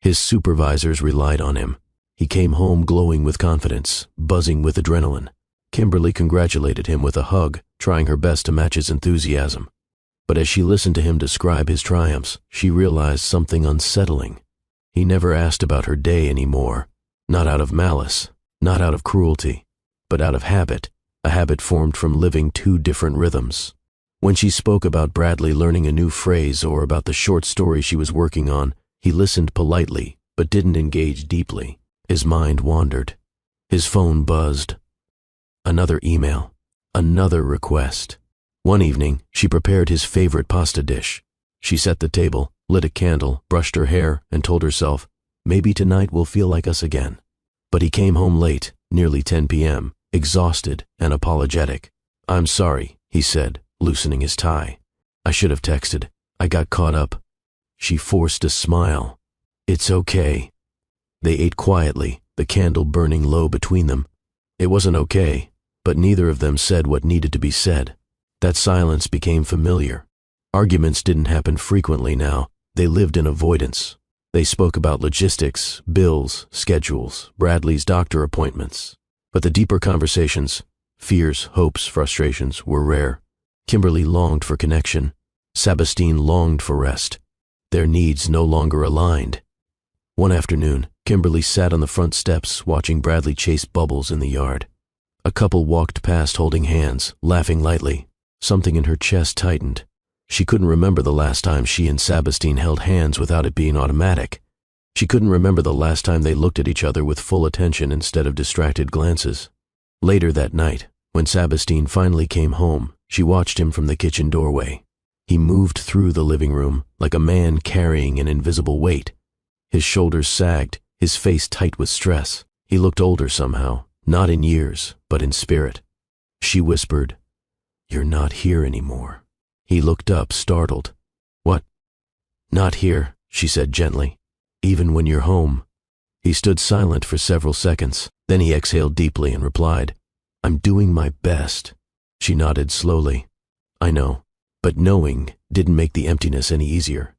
His supervisors relied on him. He came home glowing with confidence, buzzing with adrenaline. Kimberly congratulated him with a hug, trying her best to match his enthusiasm. But as she listened to him describe his triumphs, she realized something unsettling. He never asked about her day anymore, not out of malice, not out of cruelty, but out of habit, a habit formed from living two different rhythms. When she spoke about Bradley learning a new phrase or about the short story she was working on, he listened politely, but didn't engage deeply. His mind wandered. His phone buzzed. Another email. Another request. One evening, she prepared his favorite pasta dish. She set the table, lit a candle, brushed her hair, and told herself, maybe tonight will feel like us again. But he came home late, nearly 10 p.m., exhausted and apologetic. "I'm sorry," he said, loosening his tie. "I should have texted. I got caught up." She forced a smile. "It's okay." They ate quietly, the candle burning low between them. It wasn't okay, but neither of them said what needed to be said. That silence became familiar. Arguments didn't happen frequently now. They lived in avoidance. They spoke about logistics, bills, schedules, Bradley's doctor appointments. But the deeper conversations, fears, hopes, frustrations, were rare. Kimberly longed for connection. Sabastien longed for rest. Their needs no longer aligned. One afternoon, Kimberly sat on the front steps watching Bradley chase bubbles in the yard. A couple walked past holding hands, laughing lightly. Something in her chest tightened. She couldn't remember the last time she and Sabastien held hands without it being automatic. She couldn't remember the last time they looked at each other with full attention instead of distracted glances. Later that night, when Sabastien finally came home, she watched him from the kitchen doorway. He moved through the living room like a man carrying an invisible weight. His shoulders sagged, his face tight with stress. He looked older somehow, not in years, but in spirit. She whispered, "You're not here anymore." He looked up, startled. "What?" "Not here," she said gently. "Even when you're home." He stood silent for several seconds. Then he exhaled deeply and replied, "I'm doing my best." She nodded slowly. "I know." But knowing didn't make the emptiness any easier.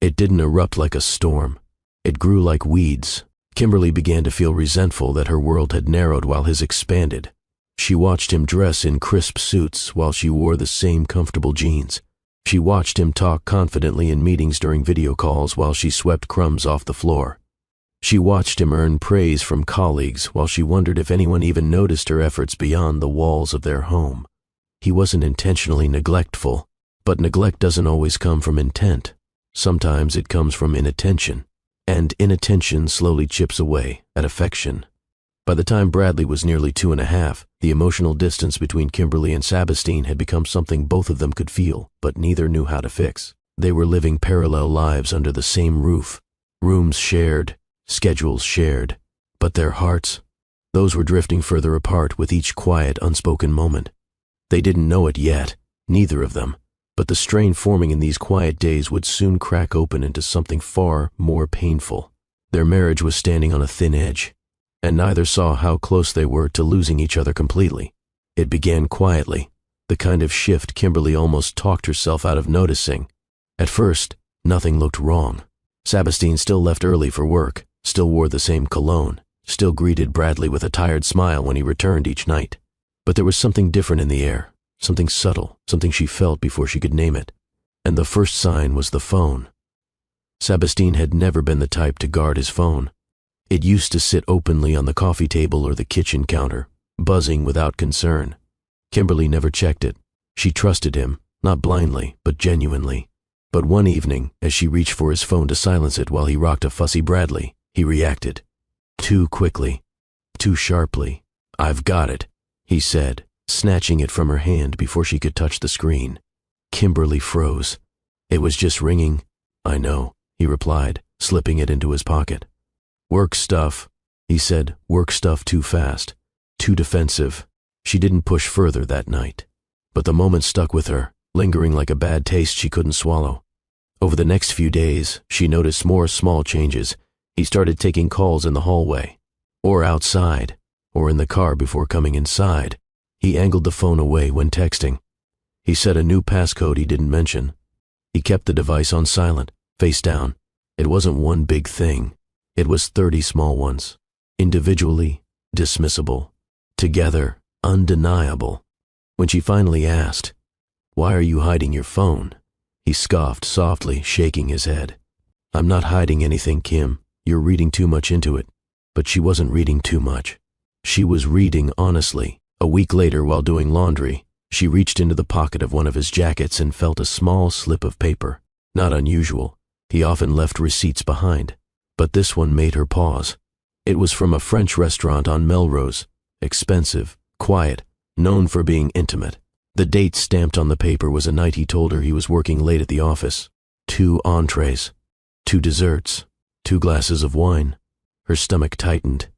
It didn't erupt like a storm. It grew like weeds. Kimberly began to feel resentful that her world had narrowed while his expanded. She watched him dress in crisp suits while she wore the same comfortable jeans. She watched him talk confidently in meetings during video calls while she swept crumbs off the floor. She watched him earn praise from colleagues while she wondered if anyone even noticed her efforts beyond the walls of their home. He wasn't intentionally neglectful, but neglect doesn't always come from intent. Sometimes it comes from inattention, and inattention slowly chips away at affection. By the time Bradley was nearly 2.5, the emotional distance between Kimberly and Sabastien had become something both of them could feel, but neither knew how to fix. They were living parallel lives under the same roof, rooms shared, schedules shared, but their hearts, those were drifting further apart with each quiet, unspoken moment. They didn't know it yet, neither of them, But the strain forming in these quiet days would soon crack open into something far more painful. Their marriage was standing on a thin edge, and neither saw how close they were to losing each other completely. It began quietly, the kind of shift Kimberly almost talked herself out of noticing. At first, nothing looked wrong. Sabastine still left early for work, still wore the same cologne, still greeted Bradley with a tired smile when he returned each night. But there was something different in the air, something subtle, something she felt before she could name it. And the first sign was the phone. Sabastine had never been the type to guard his phone. It used to sit openly on the coffee table or the kitchen counter, buzzing without concern. Kimberly never checked it. She trusted him, not blindly, but genuinely. But one evening, as she reached for his phone to silence it while he rocked a fussy Bradley, he reacted. Too quickly, too sharply. "I've got it," he said, snatching it from her hand before she could touch the screen. Kimberly froze. "It was just ringing." "I know," he replied, slipping it into his pocket. "Work stuff," he said, work stuff too fast, too defensive. She didn't push further that night. But the moment stuck with her, lingering like a bad taste she couldn't swallow. Over the next few days, she noticed more small changes. He started taking calls in the hallway, or outside, or in the car before coming inside. He angled the phone away when texting. He set a new passcode he didn't mention. He kept the device on silent, face down. It wasn't one big thing. It was 30 small ones. Individually, dismissible. Together, undeniable. When she finally asked, "Why are you hiding your phone?" he scoffed softly, shaking his head. "I'm not hiding anything, Kim. You're reading too much into it." But she wasn't reading too much. She was reading honestly. A week later, while doing laundry, she reached into the pocket of one of his jackets and felt a small slip of paper. Not unusual. He often left receipts behind. But this one made her pause. It was from a French restaurant on Melrose. Expensive, quiet, known for being intimate. The date stamped on the paper was a night he told her he was working late at the office. 2 entrees, 2 desserts, 2 glasses of wine. Her stomach tightened.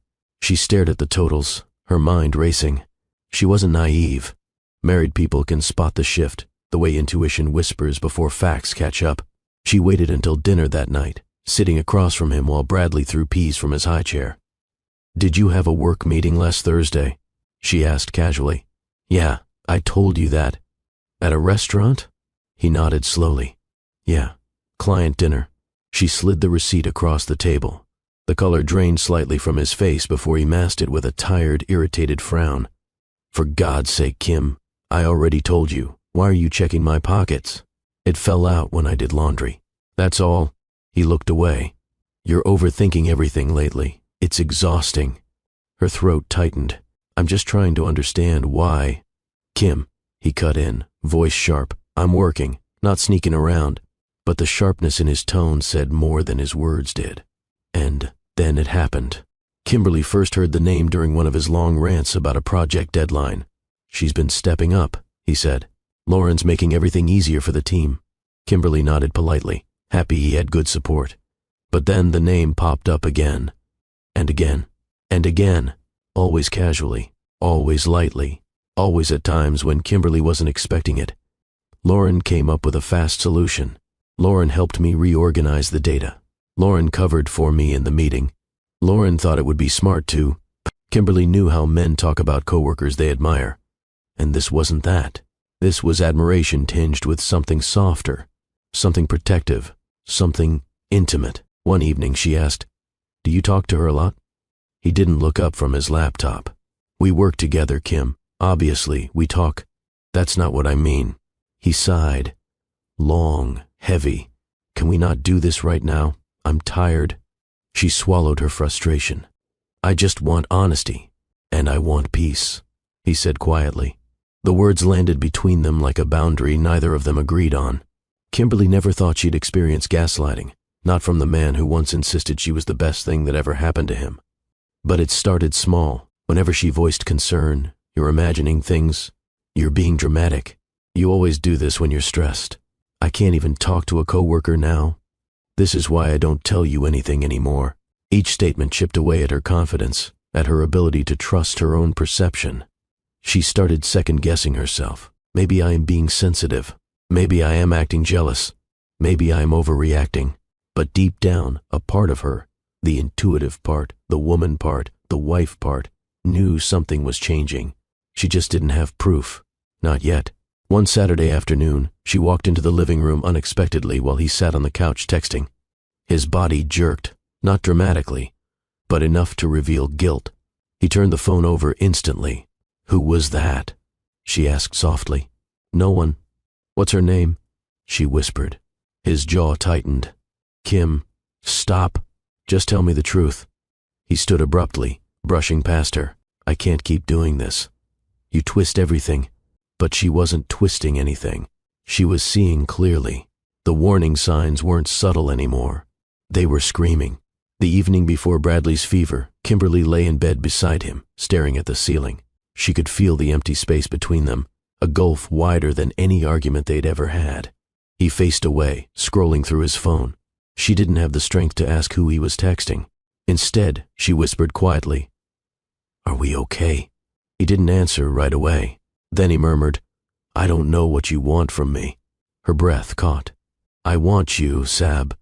She stared at the totals, her mind racing. She wasn't naive. Married people can spot the shift, the way intuition whispers before facts catch up. She waited until dinner that night, sitting across from him while Bradley threw peas from his high chair. "Did you have a work meeting last Thursday?" she asked casually. "Yeah, I told you that." "At a restaurant?" He nodded slowly. "Yeah, client dinner." She slid the receipt across the table. The color drained slightly from his face before he masked it with a tired, irritated frown. "For God's sake, Kim, I already told you. Why are you checking my pockets?" "It fell out when I did laundry. That's all." He looked away. "You're overthinking everything lately. It's exhausting." Her throat tightened. "I'm just trying to understand why." "Kim," he cut in, voice sharp, "I'm working, not sneaking around." But the sharpness in his tone said more than his words did. And then it happened. Kimberly first heard the name during one of his long rants about a project deadline. "She's been stepping up," he said. "Lauren's making everything easier for the team." Kimberly nodded politely, happy he had good support. But then the name popped up again, and again, and again, always casually, always lightly, always at times when Kimberly wasn't expecting it. Lauren came up with a fast solution. Lauren helped me reorganize the data. Lauren covered for me in the meeting. Lauren thought it would be smart to. Kimberly knew how men talk about coworkers they admire. And this wasn't that. This was admiration tinged with something softer, something protective, something intimate. One evening she asked, "Do you talk to her a lot?" He didn't look up from his laptop. "We work together, Kim. Obviously, we talk." "That's not what I mean." He sighed. Long, heavy. "Can we not do this right now? I'm tired." She swallowed her frustration. "I just want honesty, and I want peace," he said quietly. The words landed between them like a boundary neither of them agreed on. Kimberly never thought she'd experience gaslighting, not from the man who once insisted she was the best thing that ever happened to him. But it started small. Whenever she voiced concern, "You're imagining things. You're being dramatic. You always do this when you're stressed. I can't even talk to a coworker now. This is why I don't tell you anything anymore." Each statement chipped away at her confidence, at her ability to trust her own perception. She started second-guessing herself. Maybe I am being sensitive. Maybe I am acting jealous. Maybe I am overreacting. But deep down, a part of her, the intuitive part, the woman part, the wife part, knew something was changing. She just didn't have proof. Not yet. One Saturday afternoon, she walked into the living room unexpectedly while he sat on the couch texting. His body jerked, not dramatically, but enough to reveal guilt. He turned the phone over instantly. "Who was that?" she asked softly. "No one." "What's her name?" she whispered. His jaw tightened. "Kim, stop. Just tell me the truth." He stood abruptly, brushing past her. "I can't keep doing this. You twist everything." But she wasn't twisting anything. She was seeing clearly. The warning signs weren't subtle anymore. They were screaming. The evening before Bradley's fever, Kimberly lay in bed beside him, staring at the ceiling. She could feel the empty space between them, a gulf wider than any argument they'd ever had. He faced away, scrolling through his phone. She didn't have the strength to ask who he was texting. Instead, she whispered quietly, "Are we okay?" He didn't answer right away. Then he murmured, "I don't know what you want from me." Her breath caught. "I want you, Sab."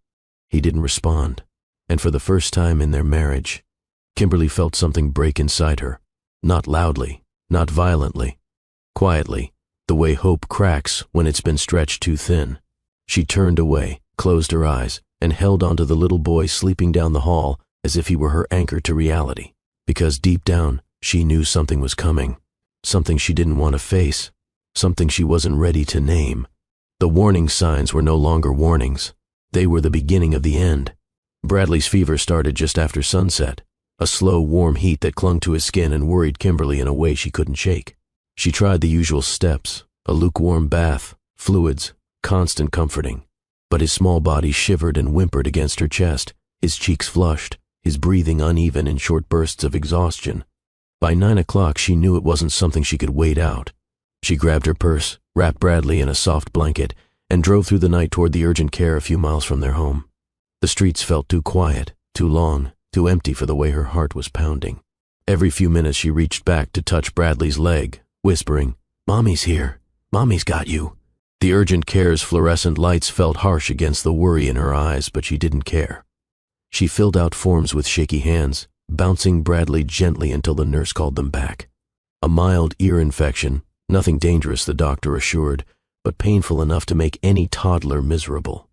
He didn't respond. And for the first time in their marriage, Kimberly felt something break inside her. Not loudly, not violently. Quietly, the way hope cracks when it's been stretched too thin. She turned away, closed her eyes, and held onto the little boy sleeping down the hall as if he were her anchor to reality. Because deep down, she knew something was coming. Something she didn't want to face. Something she wasn't ready to name. The warning signs were no longer warnings. They were the beginning of the end. Bradley's fever started just after sunset, a slow, warm heat that clung to his skin and worried Kimberly in a way she couldn't shake. She tried the usual steps, a lukewarm bath, fluids, constant comforting. But his small body shivered and whimpered against her chest, his cheeks flushed, his breathing uneven in short bursts of exhaustion. By 9 o'clock, she knew it wasn't something she could wait out. She grabbed her purse, wrapped Bradley in a soft blanket, and drove through the night toward the urgent care a few miles from their home. The streets felt too quiet, too long, too empty for the way her heart was pounding. Every few minutes she reached back to touch Bradley's leg, whispering, "Mommy's here. Mommy's got you." The urgent care's fluorescent lights felt harsh against the worry in her eyes, but she didn't care. She filled out forms with shaky hands, bouncing Bradley gently until the nurse called them back. A mild ear infection, nothing dangerous the doctor assured, but painful enough to make any toddler miserable.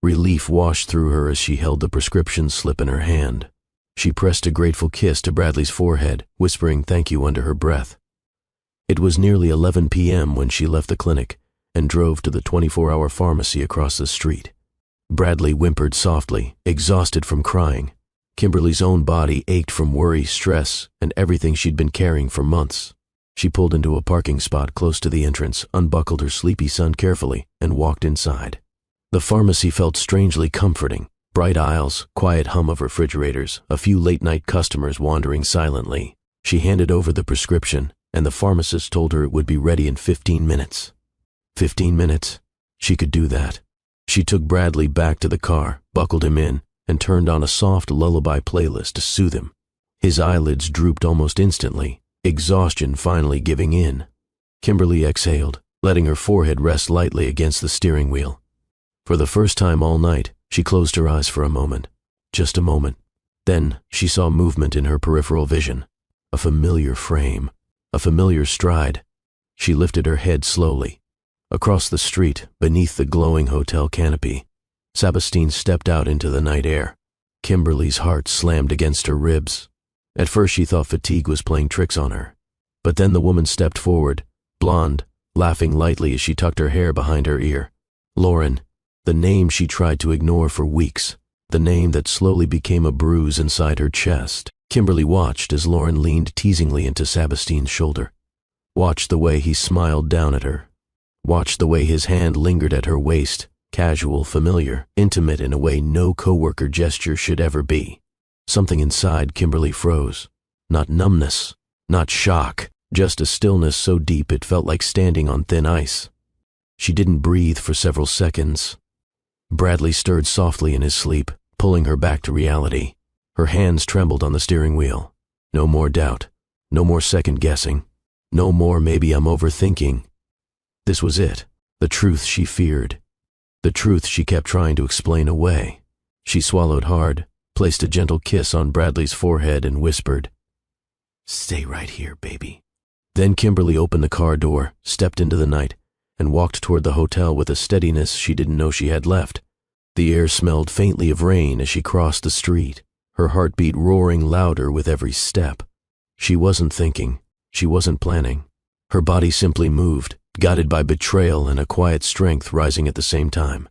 Relief washed through her as she held the prescription slip in her hand. She pressed a grateful kiss to Bradley's forehead, whispering thank you under her breath. It was nearly 11 p.m. when she left the clinic and drove to the 24-hour pharmacy across the street. Bradley whimpered softly, exhausted from crying. Kimberly's own body ached from worry, stress, and everything she'd been carrying for months. She pulled into a parking spot close to the entrance, unbuckled her sleepy son carefully, and walked inside. The pharmacy felt strangely comforting. Bright aisles, quiet hum of refrigerators, a few late-night customers wandering silently. She handed over the prescription, and the pharmacist told her it would be ready in 15 minutes. 15 minutes? She could do that. She took Bradley back to the car, buckled him in, and turned on a soft lullaby playlist to soothe him. His eyelids drooped almost instantly, exhaustion finally giving in. Kimberly exhaled, letting her forehead rest lightly against the steering wheel. For the first time all night, she closed her eyes for a moment. Just a moment. Then she saw movement in her peripheral vision. A familiar frame. A familiar stride. She lifted her head slowly. Across the street, beneath the glowing hotel canopy, Sabastine stepped out into the night air. Kimberly's heart slammed against her ribs. At first she thought fatigue was playing tricks on her. But then the woman stepped forward, blonde, laughing lightly as she tucked her hair behind her ear. Lauren, the name she tried to ignore for weeks, the name that slowly became a bruise inside her chest. Kimberly watched as Lauren leaned teasingly into Sabastine's shoulder. Watched the way he smiled down at her. Watched the way his hand lingered at her waist, casual, familiar, intimate in a way no coworker gesture should ever be. Something inside Kimberly froze. Not numbness, not shock, just a stillness so deep it felt like standing on thin ice. She didn't breathe for several seconds. Bradley stirred softly in his sleep, pulling her back to reality. Her hands trembled on the steering wheel. No more doubt. No more second guessing. No more maybe I'm overthinking. This was it. The truth she feared. The truth she kept trying to explain away. She swallowed hard, placed a gentle kiss on Bradley's forehead and whispered, "Stay right here, baby." Then Kimberly opened the car door, stepped into the night, and walked toward the hotel with a steadiness she didn't know she had left. The air smelled faintly of rain as she crossed the street, her heartbeat roaring louder with every step. She wasn't thinking. She wasn't planning. Her body simply moved, guided by betrayal and a quiet strength rising at the same time.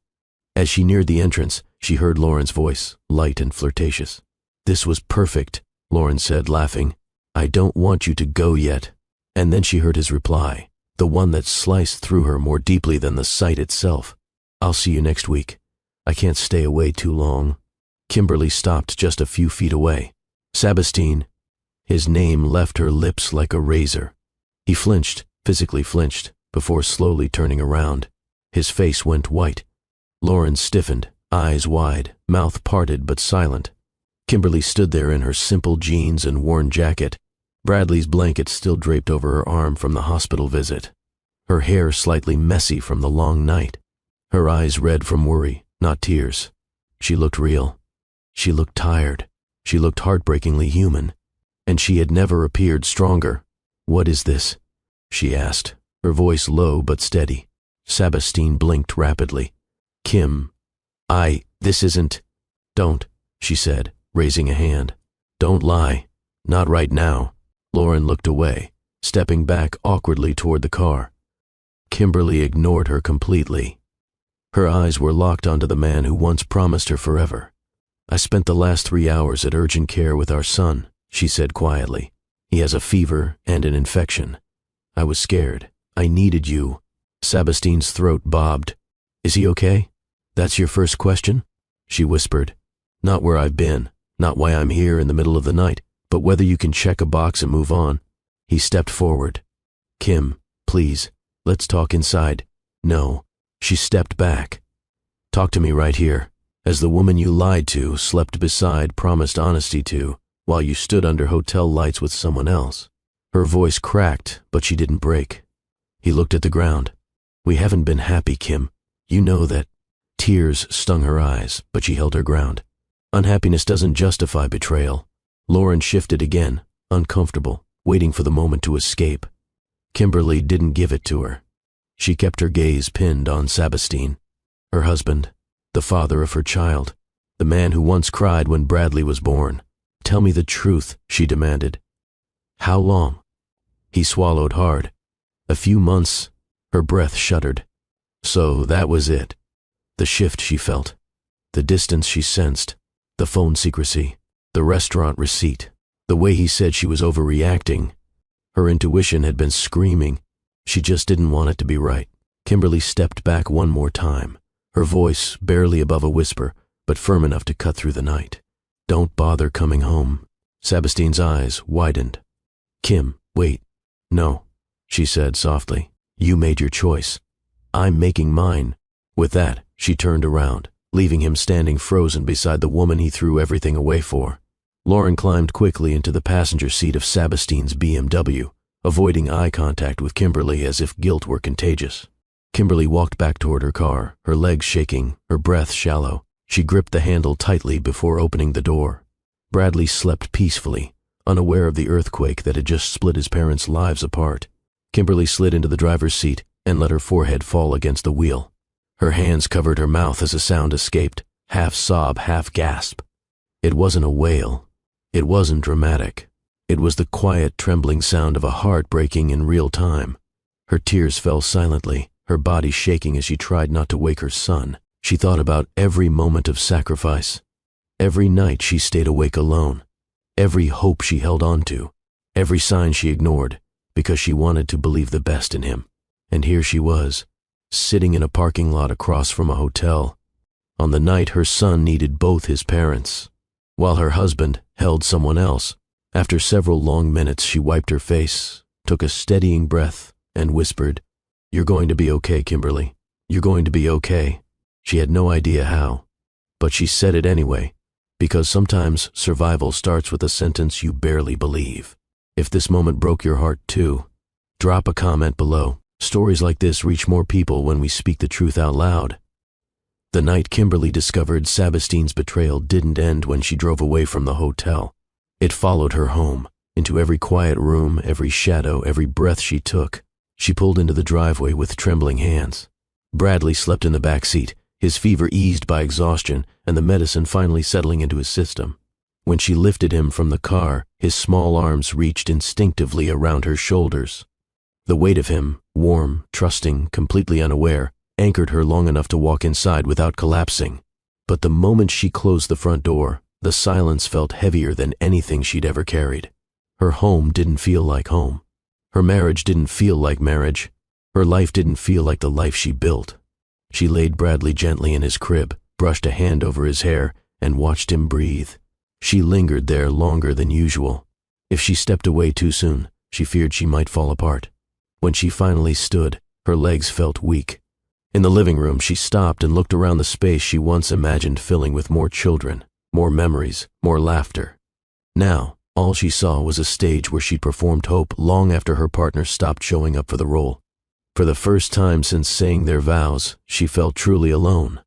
As she neared the entrance, she heard Lauren's voice, light and flirtatious. "This was perfect," Lauren said, laughing. "I don't want you to go yet." And then she heard his reply, the one that sliced through her more deeply than the sight itself. "I'll see you next week. I can't stay away too long." Kimberly stopped just a few feet away. "Sabastine." His name left her lips like a razor. He flinched, physically flinched, before slowly turning around. His face went white. Lauren stiffened, eyes wide, mouth parted but silent. Kimberly stood there in her simple jeans and worn jacket, Bradley's blanket still draped over her arm from the hospital visit, her hair slightly messy from the long night, her eyes red from worry, not tears. She looked real. She looked tired. She looked heartbreakingly human. And she had never appeared stronger. "What is this?" she asked, her voice low but steady. Sabastine blinked rapidly. "Kim, this isn't—" "Don't," she said, raising a hand. "Don't lie. Not right now." Lauren looked away, stepping back awkwardly toward the car. Kimberly ignored her completely. Her eyes were locked onto the man who once promised her forever. "I spent the last 3 hours at urgent care with our son," she said quietly. "He has a fever and an infection. I was scared. I needed you." Sabastine's throat bobbed. "Is he okay? That's your first question?" she whispered. "Not where I've been, not why I'm here in the middle of the night, but whether you can check a box and move on." He stepped forward. "Kim, please, let's talk inside." "No." She stepped back. "Talk to me right here, as the woman you lied to, slept beside, promised honesty to, while you stood under hotel lights with someone else." Her voice cracked, but she didn't break. He looked at the ground. "We haven't been happy, Kim. You know that." Tears stung her eyes, but she held her ground. "Unhappiness doesn't justify betrayal." Lauren shifted again, uncomfortable, waiting for the moment to escape. Kimberly didn't give it to her. She kept her gaze pinned on Sabastine, her husband, the father of her child, the man who once cried when Bradley was born. "Tell me the truth," she demanded. "How long?" He swallowed hard. "A few months." Her breath shuddered. So that was it. The shift she felt, the distance she sensed, the phone secrecy, the restaurant receipt, the way he said she was overreacting. Her intuition had been screaming. She just didn't want it to be right. Kimberly stepped back one more time, her voice barely above a whisper, but firm enough to cut through the night. "Don't bother coming home." Sabastine's eyes widened. "Kim, wait." "No," she said softly. "You made your choice. I'm making mine." With that, she turned around, leaving him standing frozen beside the woman he threw everything away for. Lauren climbed quickly into the passenger seat of Sabastine's BMW, avoiding eye contact with Kimberly as if guilt were contagious. Kimberly walked back toward her car, her legs shaking, her breath shallow. She gripped the handle tightly before opening the door. Bradley slept peacefully, unaware of the earthquake that had just split his parents' lives apart. Kimberly slid into the driver's seat and let her forehead fall against the wheel. Her hands covered her mouth as a sound escaped, half sob, half gasp. It wasn't a wail. It wasn't dramatic. It was the quiet, trembling sound of a heart breaking in real time. Her tears fell silently, her body shaking as she tried not to wake her son. She thought about every moment of sacrifice, every night she stayed awake alone, every hope she held on to, every sign she ignored, because she wanted to believe the best in him. And here she was, sitting in a parking lot across from a hotel, on the night her son needed both his parents, while her husband held someone else. After several long minutes, she wiped her face, took a steadying breath, and whispered, "You're going to be okay, Kimberly. You're going to be okay." She had no idea how, but she said it anyway, because sometimes survival starts with a sentence you barely believe. If this moment broke your heart too, drop a comment below. Stories like this reach more people when we speak the truth out loud. The night Kimberly discovered Sebastian's betrayal didn't end when she drove away from the hotel. It followed her home, into every quiet room, every shadow, every breath she took. She pulled into the driveway with trembling hands. Bradley slept in the back seat, his fever eased by exhaustion and the medicine finally settling into his system. When she lifted him from the car, his small arms reached instinctively around her shoulders. The weight of him, warm, trusting, completely unaware, anchored her long enough to walk inside without collapsing. But the moment she closed the front door, the silence felt heavier than anything she'd ever carried. Her home didn't feel like home. Her marriage didn't feel like marriage. Her life didn't feel like the life she built. She laid Bradley gently in his crib, brushed a hand over his hair, and watched him breathe. She lingered there longer than usual. If she stepped away too soon, she feared she might fall apart. When she finally stood, her legs felt weak. In the living room, she stopped and looked around the space she once imagined filling with more children, more memories, more laughter. Now, all she saw was a stage where she'd performed Hope long after her partner stopped showing up for the role. For the first time since saying their vows, she felt truly alone.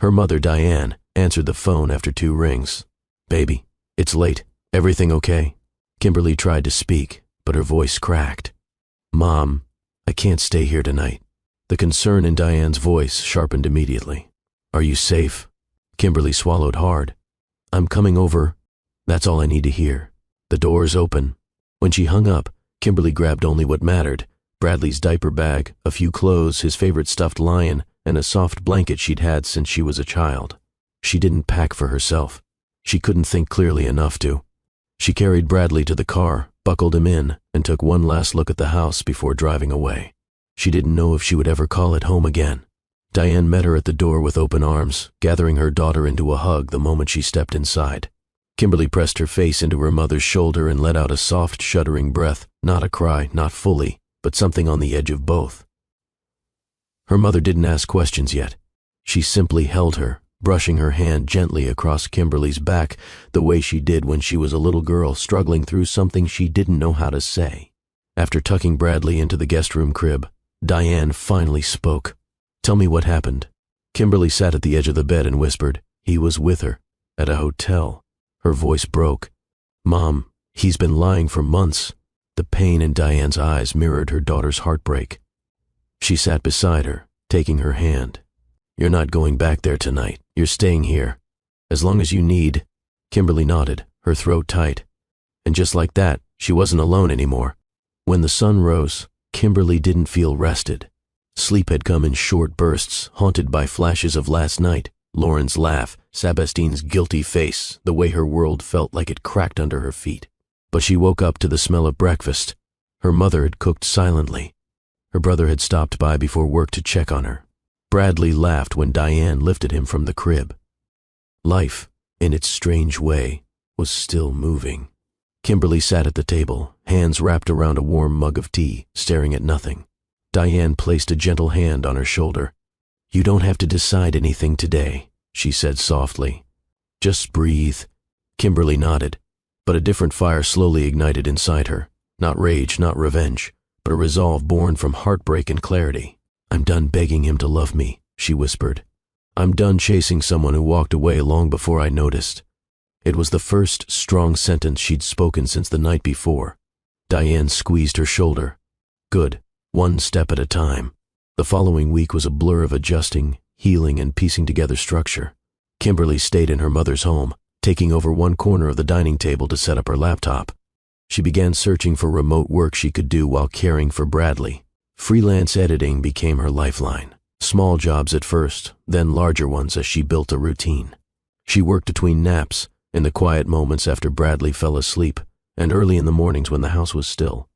Her mother, Diane, answered the phone after 2 rings. "Baby, it's late. Everything okay?" Kimberly tried to speak, but her voice cracked. "Mom, I can't stay here tonight." The concern in Diane's voice sharpened immediately. "Are you safe?" Kimberly swallowed hard. "I'm coming over. That's all I need to hear. The door's open." When she hung up, Kimberly grabbed only what mattered: Bradley's diaper bag, a few clothes, his favorite stuffed lion, and a soft blanket she'd had since she was a child. She didn't pack for herself. She couldn't think clearly enough to. She carried Bradley to the car, buckled him in, and took one last look at the house before driving away. She didn't know if she would ever call it home again. Diane met her at the door with open arms, gathering her daughter into a hug the moment she stepped inside. Kimberly pressed her face into her mother's shoulder and let out a soft, shuddering breath, not a cry, not fully, but something on the edge of both. Her mother didn't ask questions yet. She simply held her, brushing her hand gently across Kimberly's back the way she did when she was a little girl struggling through something she didn't know how to say. After tucking Bradley into the guest room crib, Diane finally spoke. "Tell me what happened." Kimberly sat at the edge of the bed and whispered, "He was with her, at a hotel." Her voice broke. "Mom, he's been lying for months." The pain in Diane's eyes mirrored her daughter's heartbreak. She sat beside her, taking her hand. "You're not going back there tonight. You're staying here. As long as you need." Kimberly nodded, her throat tight. And just like that, she wasn't alone anymore. When the sun rose, Kimberly didn't feel rested. Sleep had come in short bursts, haunted by flashes of last night, Lauren's laugh, Sebastian's guilty face, the way her world felt like it cracked under her feet. But she woke up to the smell of breakfast. Her mother had cooked silently. Her brother had stopped by before work to check on her. Bradley laughed when Diane lifted him from the crib. Life, in its strange way, was still moving. Kimberly sat at the table, hands wrapped around a warm mug of tea, staring at nothing. Diane placed a gentle hand on her shoulder. "You don't have to decide anything today," she said softly. "Just breathe." Kimberly nodded, but a different fire slowly ignited inside her. Not rage, not revenge, but a resolve born from heartbreak and clarity. "I'm done begging him to love me," she whispered. "I'm done chasing someone who walked away long before I noticed." It was the first strong sentence she'd spoken since the night before. Diane squeezed her shoulder. "Good, one step at a time." The following week was a blur of adjusting, healing, and piecing together structure. Kimberly stayed in her mother's home, taking over one corner of the dining table to set up her laptop. She began searching for remote work she could do while caring for Bradley. Freelance editing became her lifeline. Small jobs at first, then larger ones as she built a routine. She worked between naps, in the quiet moments after Bradley fell asleep, and early in the mornings when the house was still.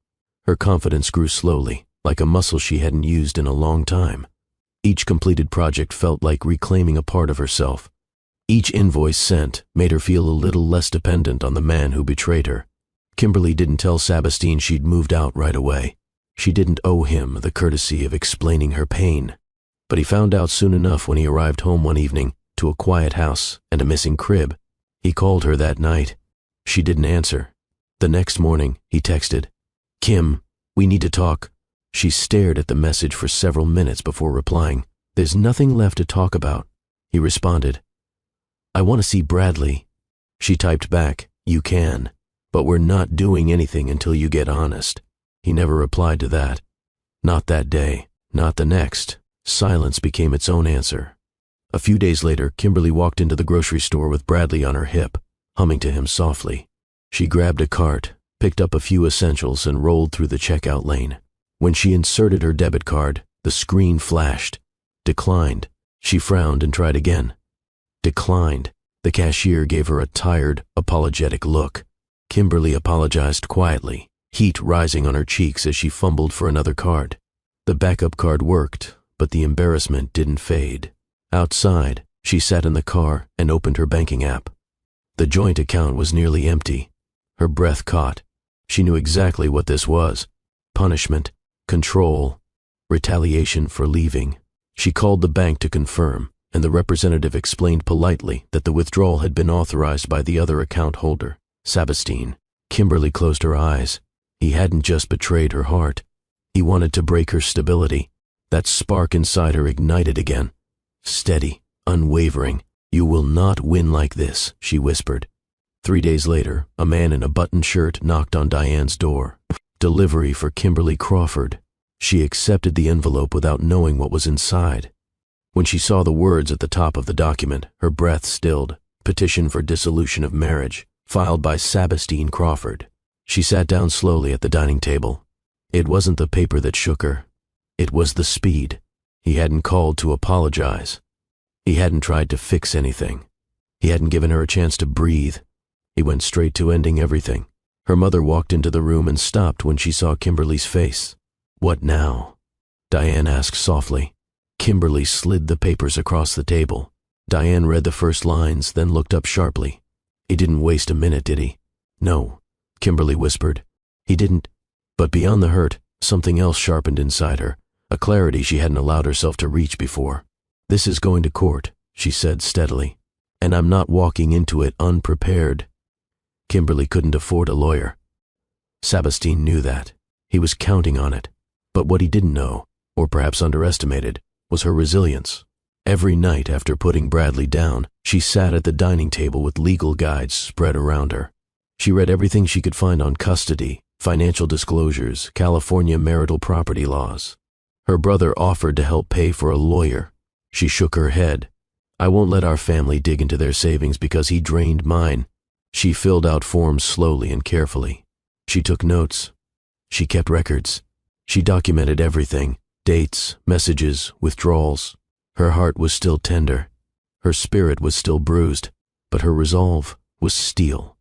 Her confidence grew slowly, like a muscle she hadn't used in a long time. Each completed project felt like reclaiming a part of herself. Each invoice sent made her feel a little less dependent on the man who betrayed her. Kimberly didn't tell Sebastian she'd moved out right away. She didn't owe him the courtesy of explaining her pain. But he found out soon enough when he arrived home one evening to a quiet house and a missing crib. He called her that night. She didn't answer. The next morning, he texted, "Kim, we need to talk." She stared at the message for several minutes before replying. "There's nothing left to talk about," he responded. "I want to see Bradley." She typed back, "You can, but we're not doing anything until you get honest." He never replied to that. Not that day, not the next. Silence became its own answer. A few days later, Kimberly walked into the grocery store with Bradley on her hip, humming to him softly. She grabbed a cart, picked up a few essentials, and rolled through the checkout lane. When she inserted her debit card, the screen flashed. Declined. She frowned and tried again. Declined. The cashier gave her a tired, apologetic look. Kimberly apologized quietly, heat rising on her cheeks as she fumbled for another card. The backup card worked, but the embarrassment didn't fade. Outside, she sat in the car and opened her banking app. The joint account was nearly empty. Her breath caught. She knew exactly what this was. Punishment, control, retaliation for leaving. She called the bank to confirm, and the representative explained politely that the withdrawal had been authorized by the other account holder, Sabastine. Kimberly closed her eyes. He hadn't just betrayed her heart. He wanted to break her stability. That spark inside her ignited again. Steady, unwavering. "You will not win like this," she whispered. 3 days later, a man in a buttoned shirt knocked on Diane's door. Delivery for Kimberly Crawford. She accepted the envelope without knowing what was inside. When she saw the words at the top of the document, her breath stilled. Petition for dissolution of marriage, filed by Sabastine Crawford. She sat down slowly at the dining table. It wasn't the paper that shook her. It was the speed. He hadn't called to apologize. He hadn't tried to fix anything. He hadn't given her a chance to breathe. He went straight to ending everything. Her mother walked into the room and stopped when she saw Kimberly's face. "What now?" Diane asked softly. Kimberly slid the papers across the table. Diane read the first lines, then looked up sharply. "He didn't waste a minute, did he?" "No," Kimberly whispered. "He didn't." But beyond the hurt, something else sharpened inside her, a clarity she hadn't allowed herself to reach before. "This is going to court," she said steadily, "and I'm not walking into it unprepared." Kimberly couldn't afford a lawyer. Sabastine knew that. He was counting on it. But what he didn't know, or perhaps underestimated, was her resilience. Every night after putting Bradley down, she sat at the dining table with legal guides spread around her. She read everything she could find on custody, financial disclosures, California marital property laws. Her brother offered to help pay for a lawyer. She shook her head. "I won't let our family dig into their savings because he drained mine." She filled out forms slowly and carefully. She took notes. She kept records. She documented everything: dates, messages, withdrawals. Her heart was still tender. Her spirit was still bruised, but her resolve was steel.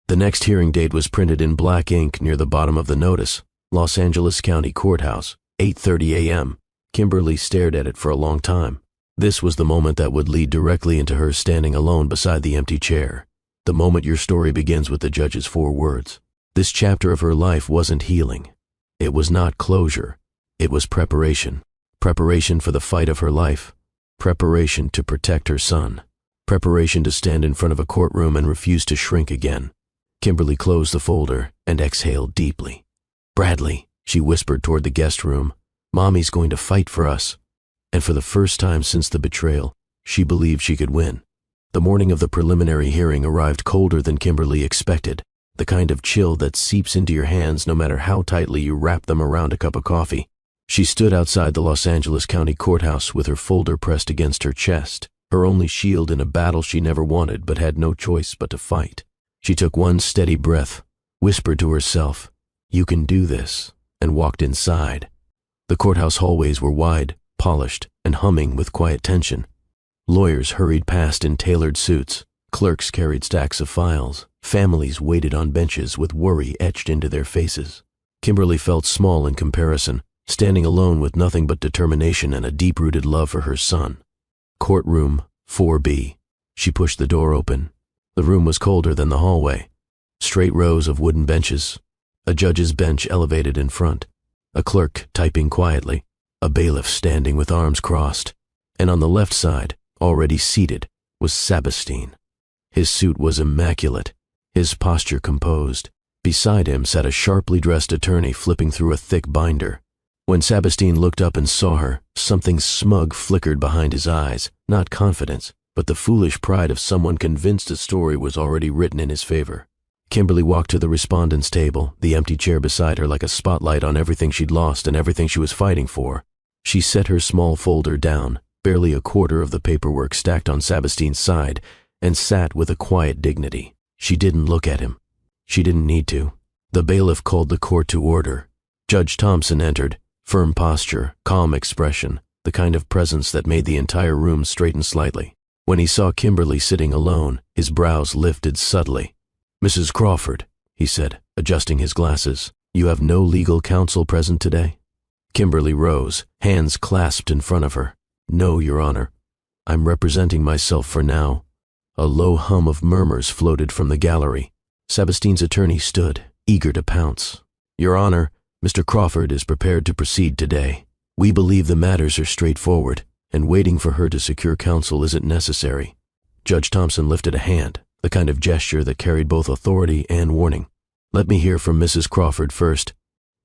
The next hearing date was printed in black ink near the bottom of the notice: Los Angeles County Courthouse, 8:30 a.m. Kimberly stared at it for a long time. This was the moment that would lead directly into her standing alone beside the empty chair. The moment your story begins with the judge's 4 words. This chapter of her life wasn't healing. It was not closure. It was preparation. Preparation for the fight of her life. Preparation to protect her son. Preparation to stand in front of a courtroom and refuse to shrink again. Kimberly closed the folder and exhaled deeply. "Bradley," she whispered toward the guest room, "Mommy's going to fight for us." And for the first time since the betrayal, she believed she could win. The morning of the preliminary hearing arrived colder than Kimberly expected, the kind of chill that seeps into your hands no matter how tightly you wrap them around a cup of coffee. She stood outside the Los Angeles County Courthouse with her folder pressed against her chest, her only shield in a battle she never wanted but had no choice but to fight. She took one steady breath, whispered to herself, "You can do this," and walked inside. The courthouse hallways were wide, polished, and humming with quiet tension. Lawyers hurried past in tailored suits. Clerks carried stacks of files. Families waited on benches with worry etched into their faces. Kimberly felt small in comparison, standing alone with nothing but determination and a deep-rooted love for her son. Courtroom 4B. She pushed the door open. The room was colder than the hallway. Straight rows of wooden benches. A judge's bench elevated in front. A clerk typing quietly. A bailiff standing with arms crossed. And on the left side, already seated, was Sabastine. His suit was immaculate, his posture composed. Beside him sat a sharply dressed attorney flipping through a thick binder. When Sabastine looked up and saw her, something smug flickered behind his eyes, not confidence, but the foolish pride of someone convinced a story was already written in his favor. Kimberly walked to the respondent's table, the empty chair beside her like a spotlight on everything she'd lost and everything she was fighting for. She set her small folder down, barely a quarter of the paperwork stacked on Sabastine's side, and sat with a quiet dignity. She didn't look at him. She didn't need to. The bailiff called the court to order. Judge Thompson entered, firm posture, calm expression, the kind of presence that made the entire room straighten slightly. When he saw Kimberly sitting alone, his brows lifted subtly. "Mrs. Crawford," he said, adjusting his glasses, "you have no legal counsel present today?" Kimberly rose, hands clasped in front of her. "No, Your Honor. I'm representing myself for now." A low hum of murmurs floated from the gallery. Sabastine's attorney stood, eager to pounce. "Your Honor, Mr. Crawford is prepared to proceed today. We believe the matters are straightforward, and waiting for her to secure counsel isn't necessary." Judge Thompson lifted a hand, the kind of gesture that carried both authority and warning. "Let me hear from Mrs. Crawford first."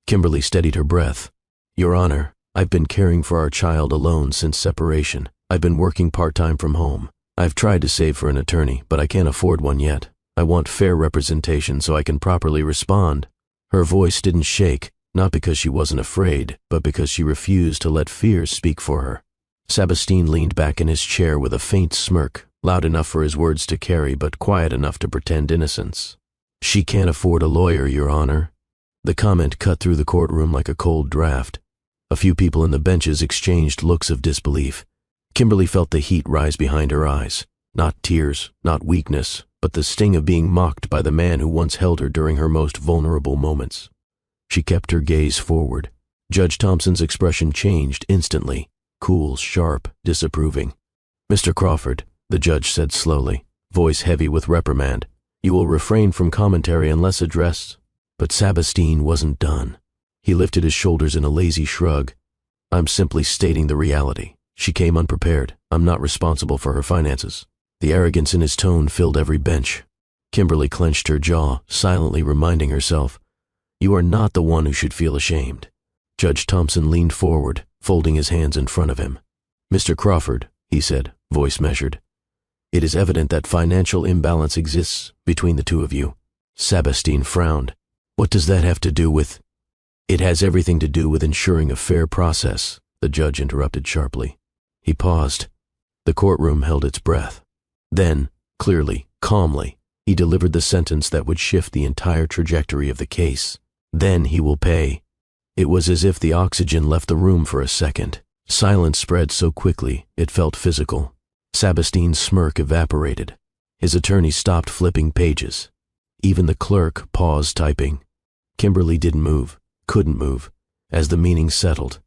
Kimberly steadied her breath. "Your Honor, I've been caring for our child alone since separation. I've been working part-time from home. I've tried to save for an attorney, but I can't afford one yet. I want fair representation so I can properly respond." Her voice didn't shake, not because she wasn't afraid, but because she refused to let fear speak for her. Sabastine leaned back in his chair with a faint smirk, loud enough for his words to carry but quiet enough to pretend innocence. "She can't afford a lawyer, Your Honor." The comment cut through the courtroom like a cold draft. A few people in the benches exchanged looks of disbelief. Kimberly felt the heat rise behind her eyes. Not tears, not weakness, but the sting of being mocked by the man who once held her during her most vulnerable moments. She kept her gaze forward. Judge Thompson's expression changed instantly, cool, sharp, disapproving. "Mr. Crawford," the judge said slowly, voice heavy with reprimand, "you will refrain from commentary unless addressed." But Sabastine wasn't done. He lifted his shoulders in a lazy shrug. "I'm simply stating the reality. She came unprepared. I'm not responsible for her finances." The arrogance in his tone filled every bench. Kimberly clenched her jaw, silently reminding herself, "You are not the one who should feel ashamed." Judge Thompson leaned forward, folding his hands in front of him. "Mr. Crawford," he said, voice measured, "it is evident that financial imbalance exists between the two of you." Sabastine frowned. "What does that have to do with—" "It has everything to do with ensuring a fair process," the judge interrupted sharply. He paused. The courtroom held its breath. Then, clearly, calmly, he delivered the sentence that would shift the entire trajectory of the case. "Then he will pay." It was as if the oxygen left the room for a second. Silence spread so quickly, it felt physical. Sabastine's smirk evaporated. His attorney stopped flipping pages. Even the clerk paused typing. Kimberly didn't move, couldn't move. As the meaning settled,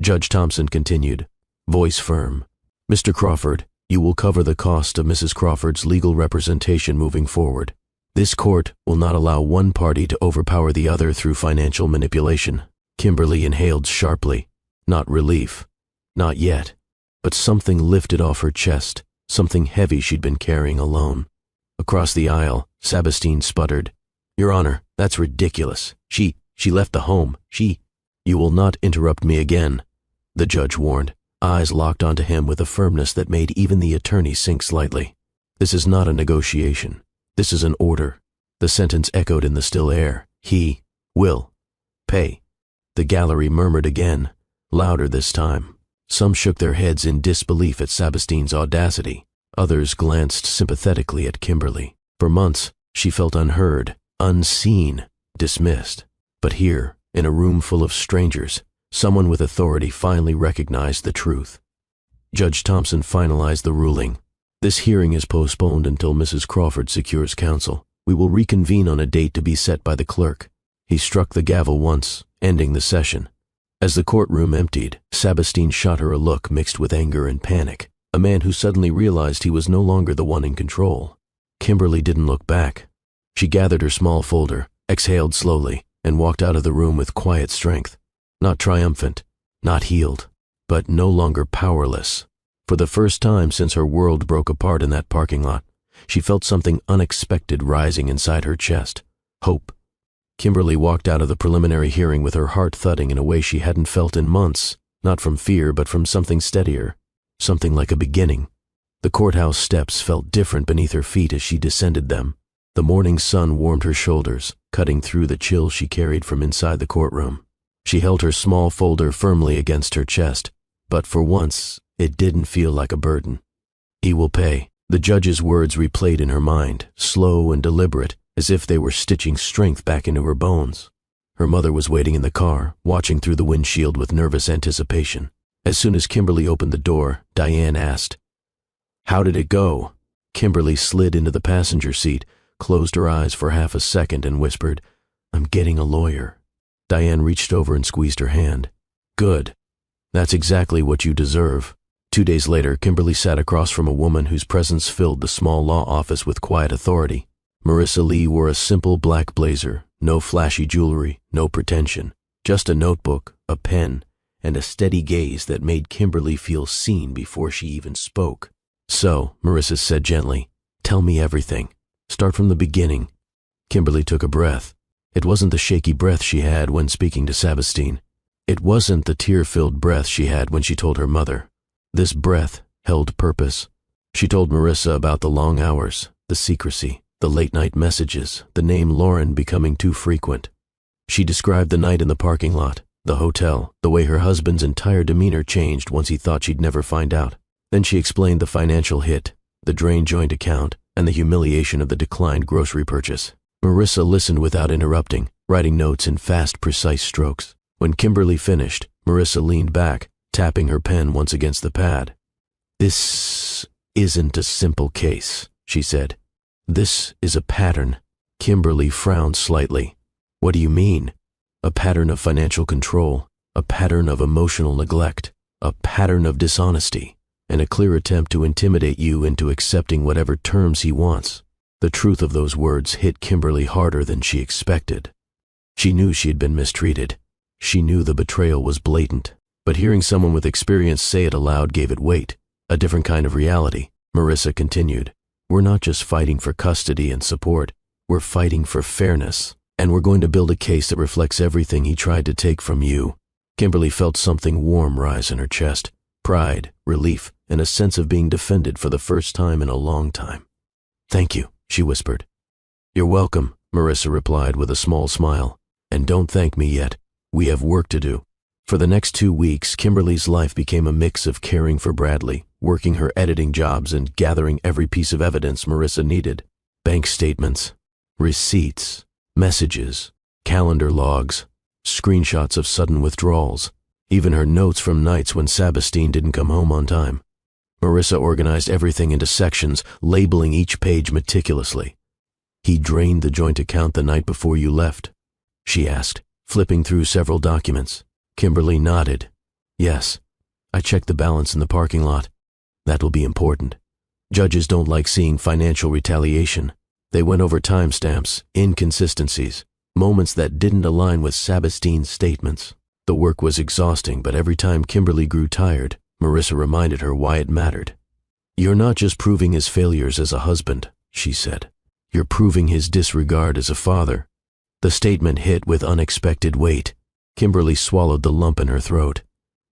Judge Thompson continued, voice firm, "Mr. Crawford, you will cover the cost of Mrs. Crawford's legal representation moving forward. This court will not allow one party to overpower the other through financial manipulation." Kimberly inhaled sharply. Not relief. Not yet. But something lifted off her chest, something heavy she'd been carrying alone. Across the aisle, Sabastine sputtered, "Your Honor, that's ridiculous. She left the home. You will not interrupt me again," the judge warned, eyes locked onto him with a firmness that made even the attorney sink slightly. "This is not a negotiation. This is an order." The sentence echoed in the still air. "He will pay." The gallery murmured again, louder this time. Some shook their heads in disbelief at Sabastine's audacity. Others glanced sympathetically at Kimberly. For months, she felt unheard, unseen, dismissed. But here, in a room full of strangers, someone with authority finally recognized the truth. Judge Thompson finalized the ruling. "This hearing is postponed until Mrs. Crawford secures counsel. We will reconvene on a date to be set by the clerk." He struck the gavel once, ending the session. As the courtroom emptied, Sabastine shot her a look mixed with anger and panic, a man who suddenly realized he was no longer the one in control. Kimberly didn't look back. She gathered her small folder, exhaled slowly, and walked out of the room with quiet strength. Not triumphant, not healed, but no longer powerless. For the first time since her world broke apart in that parking lot, she felt something unexpected rising inside her chest. Hope. Kimberly walked out of the preliminary hearing with her heart thudding in a way she hadn't felt in months, not from fear but from something steadier, something like a beginning. The courthouse steps felt different beneath her feet as she descended them. The morning sun warmed her shoulders, cutting through the chill she carried from inside the courtroom. She held her small folder firmly against her chest, but for once, it didn't feel like a burden. He will pay. The judge's words replayed in her mind, slow and deliberate, as if they were stitching strength back into her bones. Her mother was waiting in the car, watching through the windshield with nervous anticipation. As soon as Kimberly opened the door, Diane asked, "How did it go?" Kimberly slid into the passenger seat, closed her eyes for half a second and whispered, "I'm getting a lawyer." Diane reached over and squeezed her hand. "Good. That's exactly what you deserve." 2 days later, Kimberly sat across from a woman whose presence filled the small law office with quiet authority. Marissa Lee wore a simple black blazer, no flashy jewelry, no pretension, just a notebook, a pen, and a steady gaze that made Kimberly feel seen before she even spoke. "So," Marissa said gently, "tell me everything. Start from the beginning." Kimberly took a breath. It wasn't the shaky breath she had when speaking to Sabastine. It wasn't the tear-filled breath she had when she told her mother. This breath held purpose. She told Marissa about the long hours, the secrecy, the late-night messages, the name Lauren becoming too frequent. She described the night in the parking lot, the hotel, the way her husband's entire demeanor changed once he thought she'd never find out. Then she explained the financial hit, the drained joint account, and the humiliation of the declined grocery purchase. Marissa listened without interrupting, writing notes in fast, precise strokes. When Kimberly finished, Marissa leaned back, tapping her pen once against the pad. "This isn't a simple case," she said. "This is a pattern." Kimberly frowned slightly. "What do you mean?" "A pattern of financial control, a pattern of emotional neglect, a pattern of dishonesty, and a clear attempt to intimidate you into accepting whatever terms he wants." The truth of those words hit Kimberly harder than she expected. She knew she had been mistreated. She knew the betrayal was blatant. But hearing someone with experience say it aloud gave it weight, a different kind of reality. Marissa continued, "We're not just fighting for custody and support. We're fighting for fairness. And we're going to build a case that reflects everything he tried to take from you." Kimberly felt something warm rise in her chest. Pride, relief, and a sense of being defended for the first time in a long time. "Thank you," she whispered. "You're welcome," Marissa replied with a small smile. "And don't thank me yet. We have work to do." For the next 2 weeks, Kimberly's life became a mix of caring for Bradley, working her editing jobs, and gathering every piece of evidence Marissa needed. Bank statements, receipts, messages, calendar logs, screenshots of sudden withdrawals, even her notes from nights when Sabastine didn't come home on time. Marissa organized everything into sections, labeling each page meticulously. "He drained the joint account the night before you left?" she asked, flipping through several documents. Kimberly nodded. "Yes, I checked the balance in the parking lot. That will be important. Judges don't like seeing financial retaliation." They went over timestamps, inconsistencies, moments that didn't align with Sabastine's statements. The work was exhausting, but every time Kimberly grew tired, Marissa reminded her why it mattered. "You're not just proving his failures as a husband," she said. "You're proving his disregard as a father." The statement hit with unexpected weight. Kimberly swallowed the lump in her throat.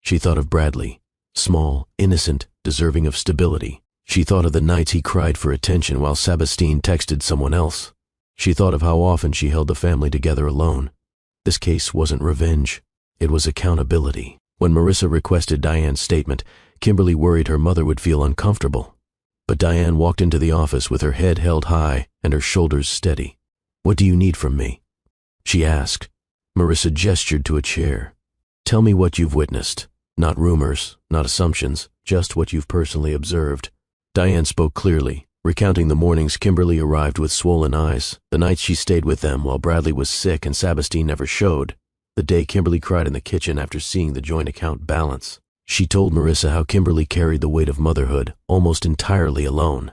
She thought of Bradley, small, innocent, deserving of stability. She thought of the nights he cried for attention while Sabastine texted someone else. She thought of how often she held the family together alone. This case wasn't revenge. It was accountability. When Marissa requested Diane's statement, Kimberly worried her mother would feel uncomfortable. But Diane walked into the office with her head held high and her shoulders steady. "What do you need from me?" she asked. Marissa gestured to a chair. "Tell me what you've witnessed. Not rumors, not assumptions, just what you've personally observed." Diane spoke clearly, recounting the mornings Kimberly arrived with swollen eyes, the nights she stayed with them while Bradley was sick and Sabastine never showed, the day Kimberly cried in the kitchen after seeing the joint account balance. She told Marissa how Kimberly carried the weight of motherhood almost entirely alone.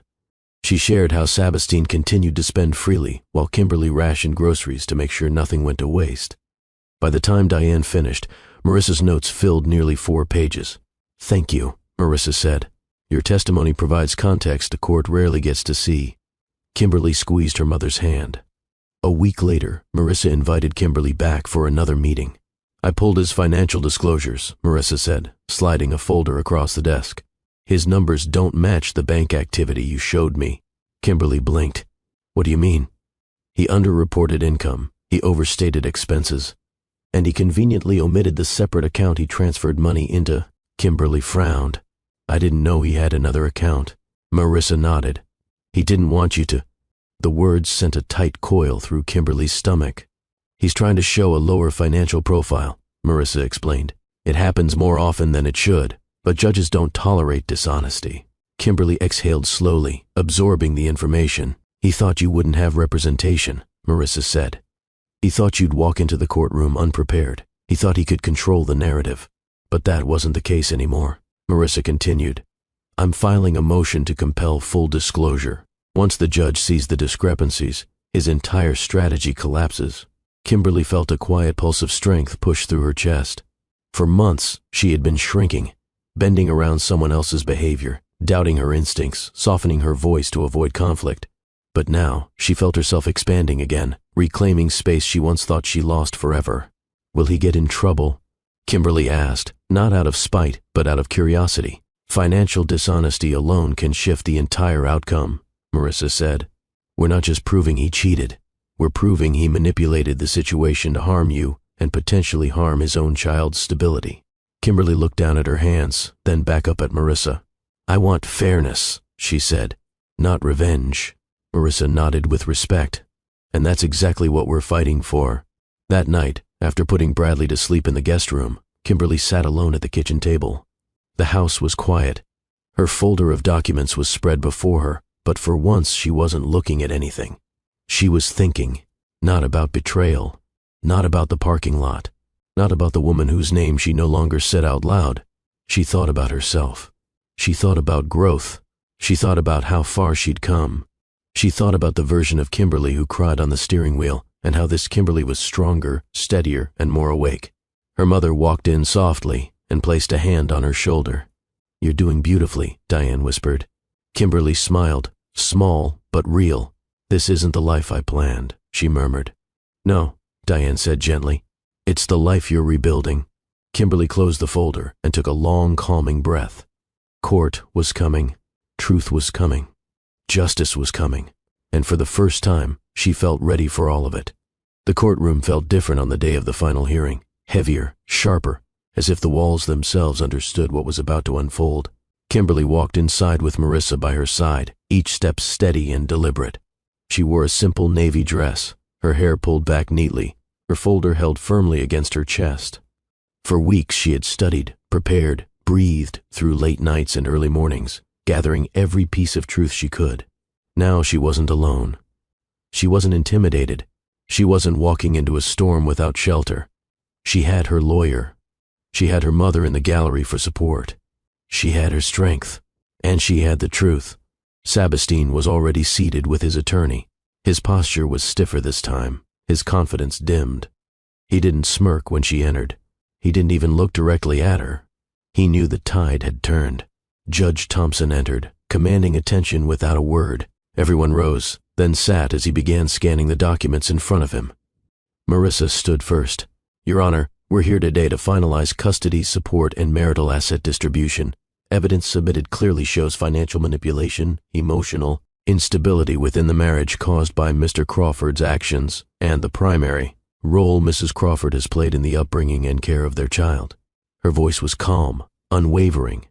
She shared how Sabastine continued to spend freely while Kimberly rationed groceries to make sure nothing went to waste. By the time Diane finished, Marissa's notes filled nearly 4 pages. "Thank you," Marissa said. "Your testimony provides context a court rarely gets to see." Kimberly squeezed her mother's hand. A week later, Marissa invited Kimberly back for another meeting. I pulled his financial disclosures, Marissa said, sliding a folder across the desk. His numbers don't match the bank activity you showed me. Kimberly blinked. What do you mean? He underreported income, he overstated expenses, and he conveniently omitted the separate account he transferred money into. Kimberly frowned. I didn't know he had another account. Marissa nodded. He didn't want you to. The words sent a tight coil through Kimberly's stomach. He's trying to show a lower financial profile, Marissa explained. It happens more often than it should, but judges don't tolerate dishonesty. Kimberly exhaled slowly, absorbing the information. He thought you wouldn't have representation, Marissa said. He thought you'd walk into the courtroom unprepared. He thought he could control the narrative. But that wasn't the case anymore, Marissa continued. I'm filing a motion to compel full disclosure. Once the judge sees the discrepancies, his entire strategy collapses. Kimberly felt a quiet pulse of strength push through her chest. For months, she had been shrinking, bending around someone else's behavior, doubting her instincts, softening her voice to avoid conflict. But now, she felt herself expanding again, reclaiming space she once thought she lost forever. Will he get in trouble? Kimberly asked, not out of spite, but out of curiosity. Financial dishonesty alone can shift the entire outcome, Marissa said. We're not just proving he cheated. We're proving he manipulated the situation to harm you and potentially harm his own child's stability. Kimberly looked down at her hands, then back up at Marissa. I want fairness, she said, not revenge. Marissa nodded with respect. And that's exactly what we're fighting for. That night, after putting Bradley to sleep in the guest room, Kimberly sat alone at the kitchen table. The house was quiet. Her folder of documents was spread before her, but for once she wasn't looking at anything. She was thinking, not about betrayal, not about the parking lot, not about the woman whose name she no longer said out loud. She thought about herself. She thought about growth. She thought about how far she'd come. She thought about the version of Kimberly who cried on the steering wheel and how this Kimberly was stronger, steadier, and more awake. Her mother walked in softly and placed a hand on her shoulder. You're doing beautifully, Diane whispered. Kimberly smiled, small but real. This isn't the life I planned, she murmured. No, Diane said gently. It's the life you're rebuilding. Kimberly closed the folder and took a long, calming breath. Court was coming. Truth was coming. Justice was coming. And for the first time, she felt ready for all of it. The courtroom felt different on the day of the final hearing. Heavier, sharper, as if the walls themselves understood what was about to unfold. Kimberly walked inside with Marissa by her side, each step steady and deliberate. She wore a simple navy dress, her hair pulled back neatly, her folder held firmly against her chest. For weeks she had studied, prepared, breathed through late nights and early mornings, gathering every piece of truth she could. Now she wasn't alone. She wasn't intimidated. She wasn't walking into a storm without shelter. She had her lawyer. She had her mother in the gallery for support. She had her strength. And she had the truth. Sabastine was already seated with his attorney. His posture was stiffer this time, his confidence dimmed. He didn't smirk when she entered. He didn't even look directly at her. He knew the tide had turned. Judge Thompson entered, commanding attention without a word. Everyone rose, then sat as he began scanning the documents in front of him. Marissa stood first. Your Honor, we're here today to finalize custody, support, and marital asset distribution. Evidence submitted clearly shows financial manipulation, emotional instability within the marriage caused by Mr. Crawford's actions, and the primary role Mrs. Crawford has played in the upbringing and care of their child. Her voice was calm, unwavering.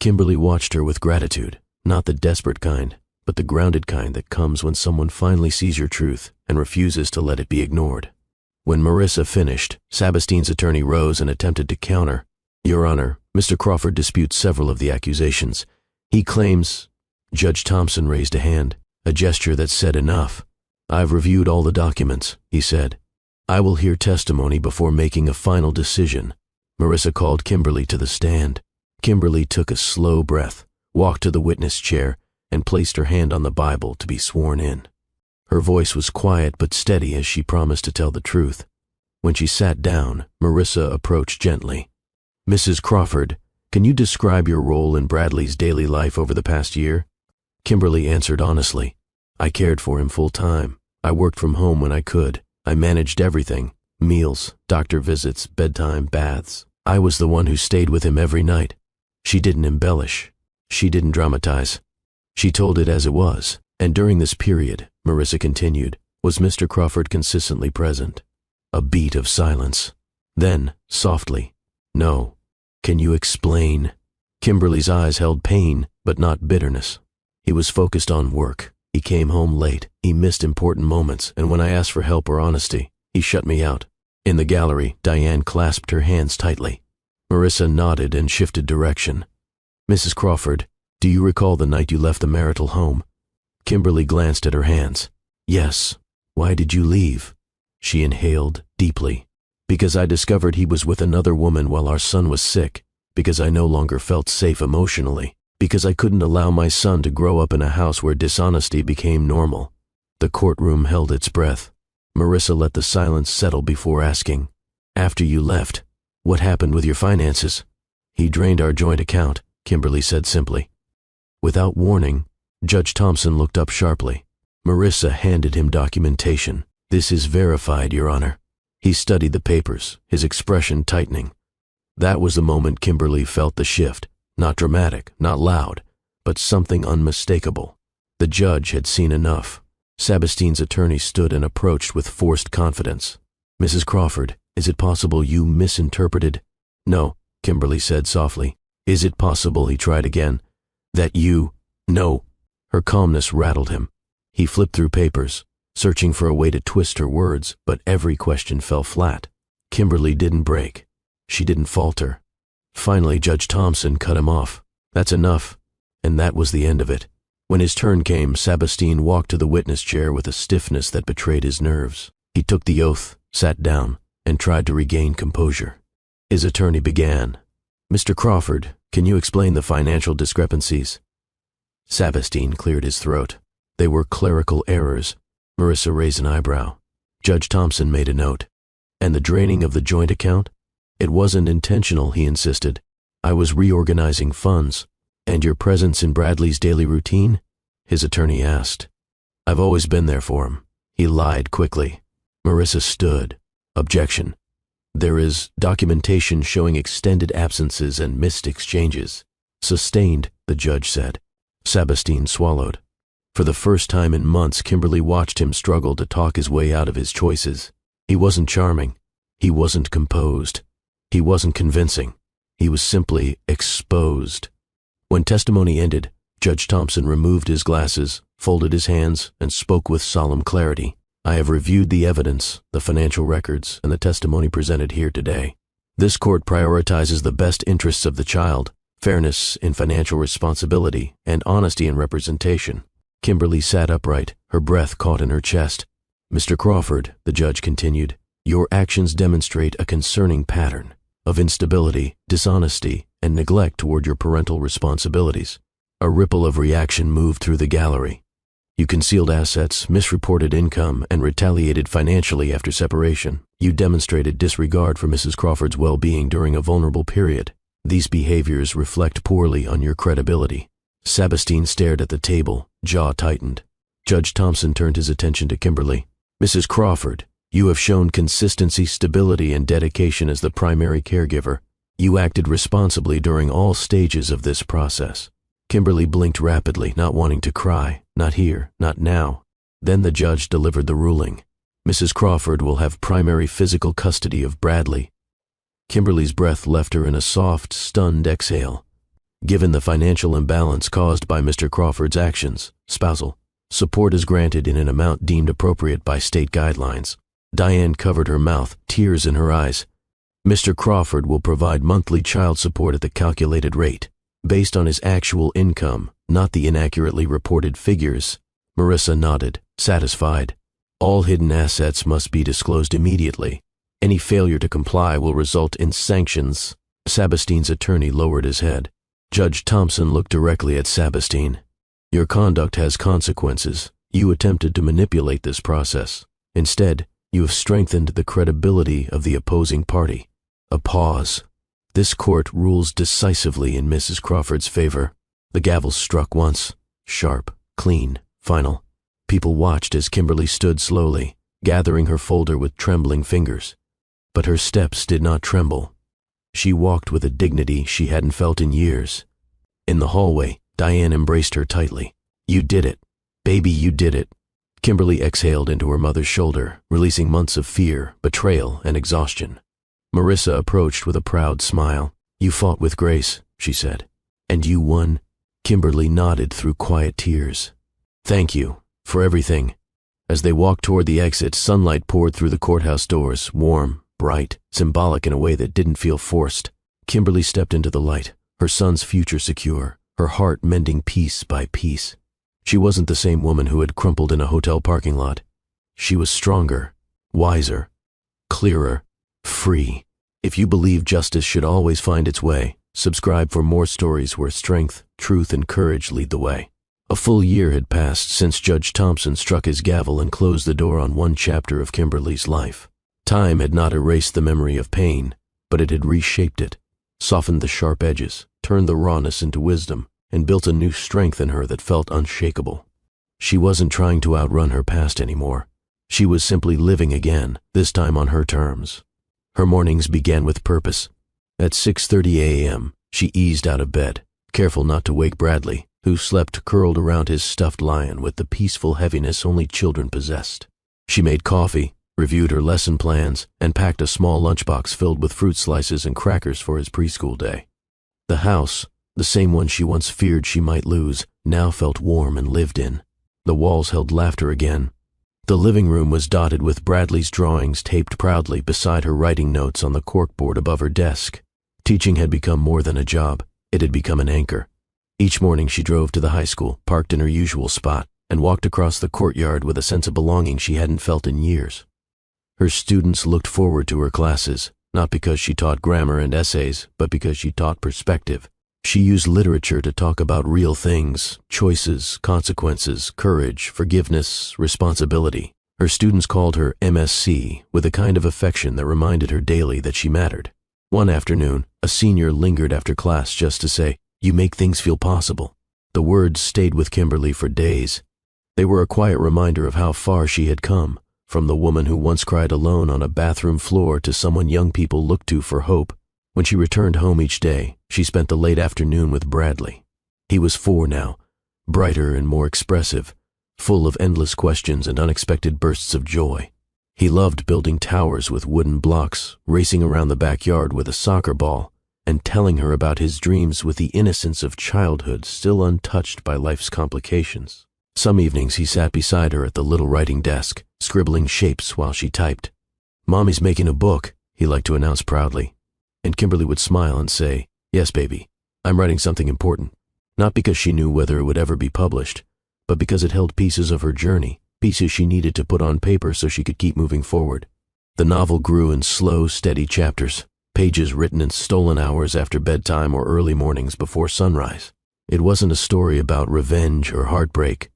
Kimberly watched her with gratitude, not the desperate kind, but the grounded kind that comes when someone finally sees your truth and refuses to let it be ignored. When Marissa finished, Sabastine's attorney rose and attempted to counter. Your Honor, Mr. Crawford disputes several of the accusations. He claims... Judge Thompson raised a hand, a gesture that said enough. I've reviewed all the documents, he said. I will hear testimony before making a final decision. Marissa called Kimberly to the stand. Kimberly took a slow breath, walked to the witness chair, and placed her hand on the Bible to be sworn in. Her voice was quiet but steady as she promised to tell the truth. When she sat down, Marissa approached gently. Mrs. Crawford, can you describe your role in Bradley's daily life over the past year? Kimberly answered honestly. I cared for him full time. I worked from home when I could. I managed everything. Meals, doctor visits, bedtime, baths. I was the one who stayed with him every night. She didn't embellish. She didn't dramatize. She told it as it was. And during this period, Marissa continued, was Mr. Crawford consistently present? A beat of silence. Then, softly, no. Can you explain? Kimberly's eyes held pain, but not bitterness. He was focused on work. He came home late. He missed important moments, and when I asked for help or honesty, he shut me out. In the gallery, Diane clasped her hands tightly. Marissa nodded and shifted direction. Mrs. Crawford, do you recall the night you left the marital home? Kimberly glanced at her hands. Yes. Why did you leave? She inhaled deeply. Because I discovered he was with another woman while our son was sick. Because I no longer felt safe emotionally. Because I couldn't allow my son to grow up in a house where dishonesty became normal. The courtroom held its breath. Marissa let the silence settle before asking, after you left, what happened with your finances? He drained our joint account, Kimberly said simply. Without warning, Judge Thompson looked up sharply. Marissa handed him documentation. This is verified, Your Honor. He studied the papers, his expression tightening. That was the moment Kimberly felt the shift. Not dramatic, not loud, but something unmistakable. The judge had seen enough. Sabastine's attorney stood and approached with forced confidence. Mrs. Crawford, is it possible you misinterpreted? No, Kimberly said softly. Is it possible, he tried again, that you… No. Her calmness rattled him. He flipped through papers, searching for a way to twist her words, but every question fell flat. Kimberly didn't break. She didn't falter. Finally, Judge Thompson cut him off. That's enough. And that was the end of it. When his turn came, Sabastine walked to the witness chair with a stiffness that betrayed his nerves. He took the oath, sat down, and tried to regain composure. His attorney began. Mr. Crawford, can you explain the financial discrepancies? Sabastine cleared his throat. They were clerical errors. Marissa raised an eyebrow. Judge Thompson made a note. And the draining of the joint account? It wasn't intentional, he insisted. I was reorganizing funds. And your presence in Bradley's daily routine? His attorney asked. I've always been there for him. He lied quickly. Marissa stood. Objection. There is documentation showing extended absences and missed exchanges. Sustained, the judge said. Sabastine swallowed. For the first time in months, Kimberly watched him struggle to talk his way out of his choices. He wasn't charming. He wasn't composed. He wasn't convincing. He was simply exposed. When testimony ended, Judge Thompson removed his glasses, folded his hands, and spoke with solemn clarity. I have reviewed the evidence, the financial records, and the testimony presented here today. This court prioritizes the best interests of the child, fairness in financial responsibility, and honesty in representation. Kimberly sat upright, her breath caught in her chest. Mr. Crawford, the judge continued, your actions demonstrate a concerning pattern of instability, dishonesty, and neglect toward your parental responsibilities. A ripple of reaction moved through the gallery. You concealed assets, misreported income, and retaliated financially after separation. You demonstrated disregard for Mrs. Crawford's well-being during a vulnerable period. These behaviors reflect poorly on your credibility. Sabastine stared at the table, jaw tightened. Judge Thompson turned his attention to Kimberly. Mrs. Crawford, you have shown consistency, stability, and dedication as the primary caregiver. You acted responsibly during all stages of this process. Kimberly blinked rapidly, not wanting to cry. Not here, not now. Then the judge delivered the ruling. Mrs. Crawford will have primary physical custody of Bradley. Kimberly's breath left her in a soft, stunned exhale. Given the financial imbalance caused by Mr. Crawford's actions, spousal support is granted in an amount deemed appropriate by state guidelines. Diane covered her mouth, tears in her eyes. Mr. Crawford will provide monthly child support at the calculated rate, based on his actual income, not the inaccurately reported figures. Marissa nodded, satisfied. All hidden assets must be disclosed immediately. Any failure to comply will result in sanctions. Sabastine's attorney lowered his head. Judge Thompson looked directly at Sabastine. Your conduct has consequences. You attempted to manipulate this process. Instead, you have strengthened the credibility of the opposing party. A pause. This court rules decisively in Mrs. Crawford's favor. The gavel struck once. Sharp, clean, final. People watched as Kimberly stood slowly, gathering her folder with trembling fingers. But her steps did not tremble. She walked with a dignity she hadn't felt in years. In the hallway, Diane embraced her tightly. "You did it. Baby, you did it." Kimberly exhaled into her mother's shoulder, releasing months of fear, betrayal, and exhaustion. Marissa approached with a proud smile. "You fought with grace," she said. "And you won." Kimberly nodded through quiet tears. "Thank you, for everything." As they walked toward the exit, sunlight poured through the courthouse doors, warm, bright, symbolic in a way that didn't feel forced. Kimberly stepped into the light, her son's future secure, her heart mending piece by piece. She wasn't the same woman who had crumpled in a hotel parking lot. She was stronger, wiser, clearer, free. If you believe justice should always find its way, subscribe for more stories where strength, truth, and courage lead the way. A full year had passed since Judge Thompson struck his gavel and closed the door on one chapter of Kimberly's life. Time had not erased the memory of pain, but it had reshaped it, softened the sharp edges, turned the rawness into wisdom, and built a new strength in her that felt unshakable. She wasn't trying to outrun her past anymore. She was simply living again, this time on her terms. Her mornings began with purpose. At 6:30 a.m., she eased out of bed, careful not to wake Bradley, who slept curled around his stuffed lion with the peaceful heaviness only children possessed. She made coffee, reviewed her lesson plans, and packed a small lunchbox filled with fruit slices and crackers for his preschool day. The house, the same one she once feared she might lose, now felt warm and lived in. The walls held laughter again. The living room was dotted with Bradley's drawings taped proudly beside her writing notes on the corkboard above her desk. Teaching had become more than a job. It had become an anchor. Each morning she drove to the high school, parked in her usual spot, and walked across the courtyard with a sense of belonging she hadn't felt in years. Her students looked forward to her classes, not because she taught grammar and essays, but because she taught perspective. She used literature to talk about real things, choices, consequences, courage, forgiveness, responsibility. Her students called her MSC with a kind of affection that reminded her daily that she mattered. One afternoon, a senior lingered after class just to say, "You make things feel possible." The words stayed with Kimberly for days. They were a quiet reminder of how far she had come, from the woman who once cried alone on a bathroom floor to someone young people looked to for hope. When she returned home each day, she spent the late afternoon with Bradley. He was 4 now, brighter and more expressive, full of endless questions and unexpected bursts of joy. He loved building towers with wooden blocks, racing around the backyard with a soccer ball, and telling her about his dreams with the innocence of childhood still untouched by life's complications. Some evenings he sat beside her at the little writing desk, scribbling shapes while she typed. "Mommy's making a book," he liked to announce proudly. And Kimberly would smile and say, "Yes, baby, I'm writing something important." Not because she knew whether it would ever be published, but because it held pieces of her journey, pieces she needed to put on paper so she could keep moving forward. The novel grew in slow, steady chapters, pages written in stolen hours after bedtime or early mornings before sunrise. It wasn't a story about revenge or heartbreak.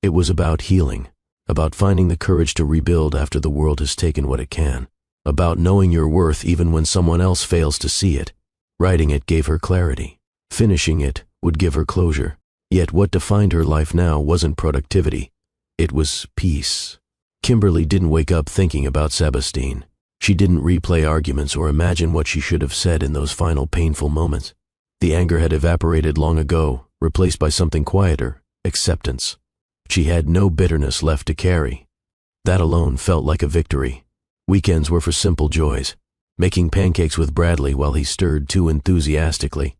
It was about healing, about finding the courage to rebuild after the world has taken what it can, about knowing your worth even when someone else fails to see it. Writing it gave her clarity. Finishing it would give her closure. Yet what defined her life now wasn't productivity. It was peace. Kimberly didn't wake up thinking about Sebastine. She didn't replay arguments or imagine what she should have said in those final painful moments. The anger had evaporated long ago, replaced by something quieter, acceptance. She had no bitterness left to carry. That alone felt like a victory. Weekends were for simple joys, making pancakes with Bradley while he stirred too enthusiastically,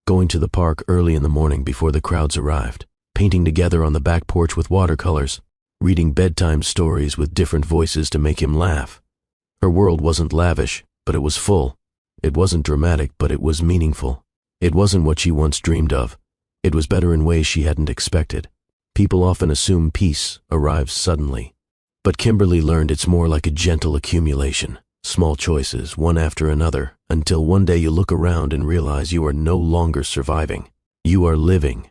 going to the park early in the morning before the crowds arrived, painting together on the back porch with watercolors, reading bedtime stories with different voices to make him laugh. Her world wasn't lavish, but it was full. It wasn't dramatic, but it was meaningful. It wasn't what she once dreamed of. It was better in ways she hadn't expected. People often assume peace arrives suddenly. But Kimberly learned it's more like a gentle accumulation, small choices, one after another, until one day you look around and realize you are no longer surviving. You are living.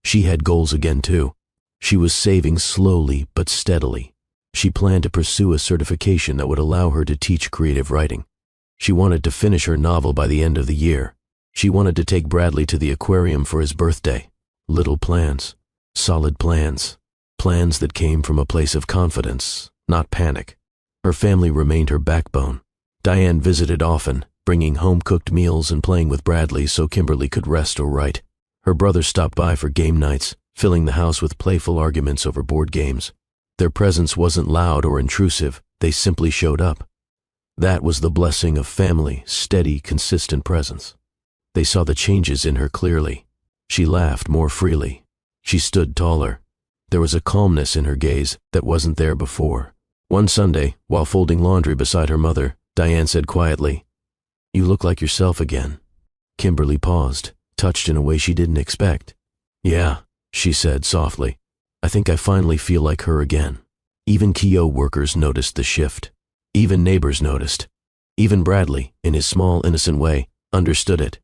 She had goals again, too. She was saving slowly but steadily. She planned to pursue a certification that would allow her to teach creative writing. She wanted to finish her novel by the end of the year. She wanted to take Bradley to the aquarium for his birthday. Little plans, solid plans, plans that came from a place of confidence, not panic. Her family remained her backbone. Diane visited often, bringing home-cooked meals and playing with Bradley so Kimberly could rest or write. Her brother stopped by for game nights, filling the house with playful arguments over board games. Their presence wasn't loud or intrusive, they simply showed up. That was the blessing of family, steady, consistent presence. They saw the changes in her clearly. She laughed more freely. She stood taller. There was a calmness in her gaze that wasn't there before. One Sunday, while folding laundry beside her mother, Diane said quietly, "You look like yourself again." Kimberly paused, touched in a way she didn't expect. "Yeah," she said softly. "I think I finally feel like her again." Even Keogh workers noticed the shift. Even neighbors noticed. Even Bradley, in his small, innocent way, understood it.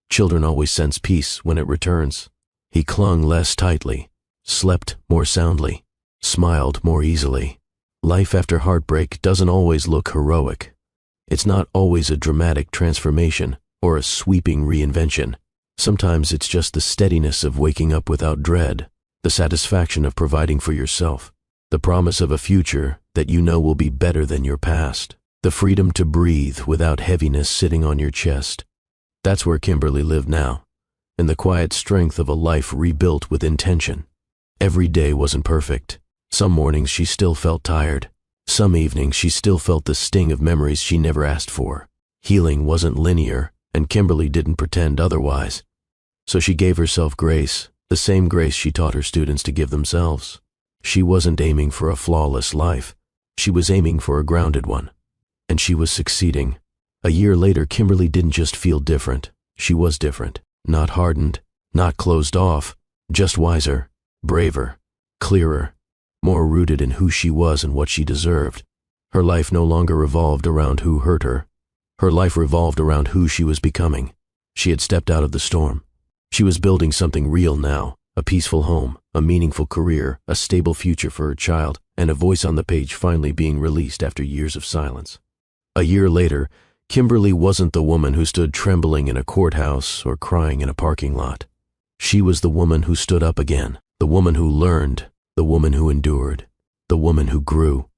Children always sense peace when it returns. He clung less tightly, slept more soundly, smiled more easily. Life after heartbreak doesn't always look heroic. It's not always a dramatic transformation or a sweeping reinvention. Sometimes it's just the steadiness of waking up without dread, the satisfaction of providing for yourself, the promise of a future that you know will be better than your past, the freedom to breathe without heaviness sitting on your chest. That's where Kimberly lived now, in the quiet strength of a life rebuilt with intention. Every day wasn't perfect. Some mornings she still felt tired. Some evenings she still felt the sting of memories she never asked for. Healing wasn't linear, and Kimberly didn't pretend otherwise. So she gave herself grace, the same grace she taught her students to give themselves. She wasn't aiming for a flawless life. She was aiming for a grounded one. And she was succeeding. A year later, Kimberly didn't just feel different. She was different. Not hardened, not closed off, just wiser, braver, clearer, more rooted in who she was and what she deserved. Her life no longer revolved around who hurt her. Her life revolved around who she was becoming. She had stepped out of the storm. She was building something real now, a peaceful home, a meaningful career, a stable future for her child, and a voice on the page finally being released after years of silence. A year later, Kimberly wasn't the woman who stood trembling in a courthouse or crying in a parking lot. She was the woman who stood up again, the woman who learned, the woman who endured, the woman who grew.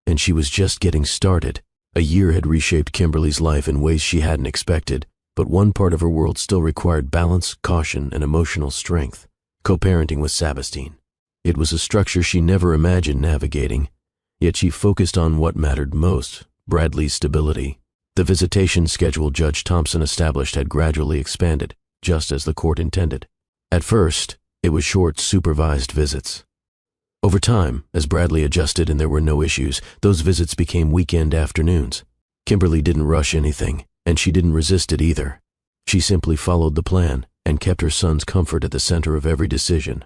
And she was just getting started. A year had reshaped Kimberly's life in ways she hadn't expected, but one part of her world still required balance, caution, and emotional strength. Co-parenting with Sabastine. It was a structure she never imagined navigating, yet she focused on what mattered most, Bradley's stability. The visitation schedule Judge Thompson established had gradually expanded, just as the court intended. At first, it was short, supervised visits. Over time, as Bradley adjusted and there were no issues, those visits became weekend afternoons. Kimberly didn't rush anything, and she didn't resist it either. She simply followed the plan and kept her son's comfort at the center of every decision.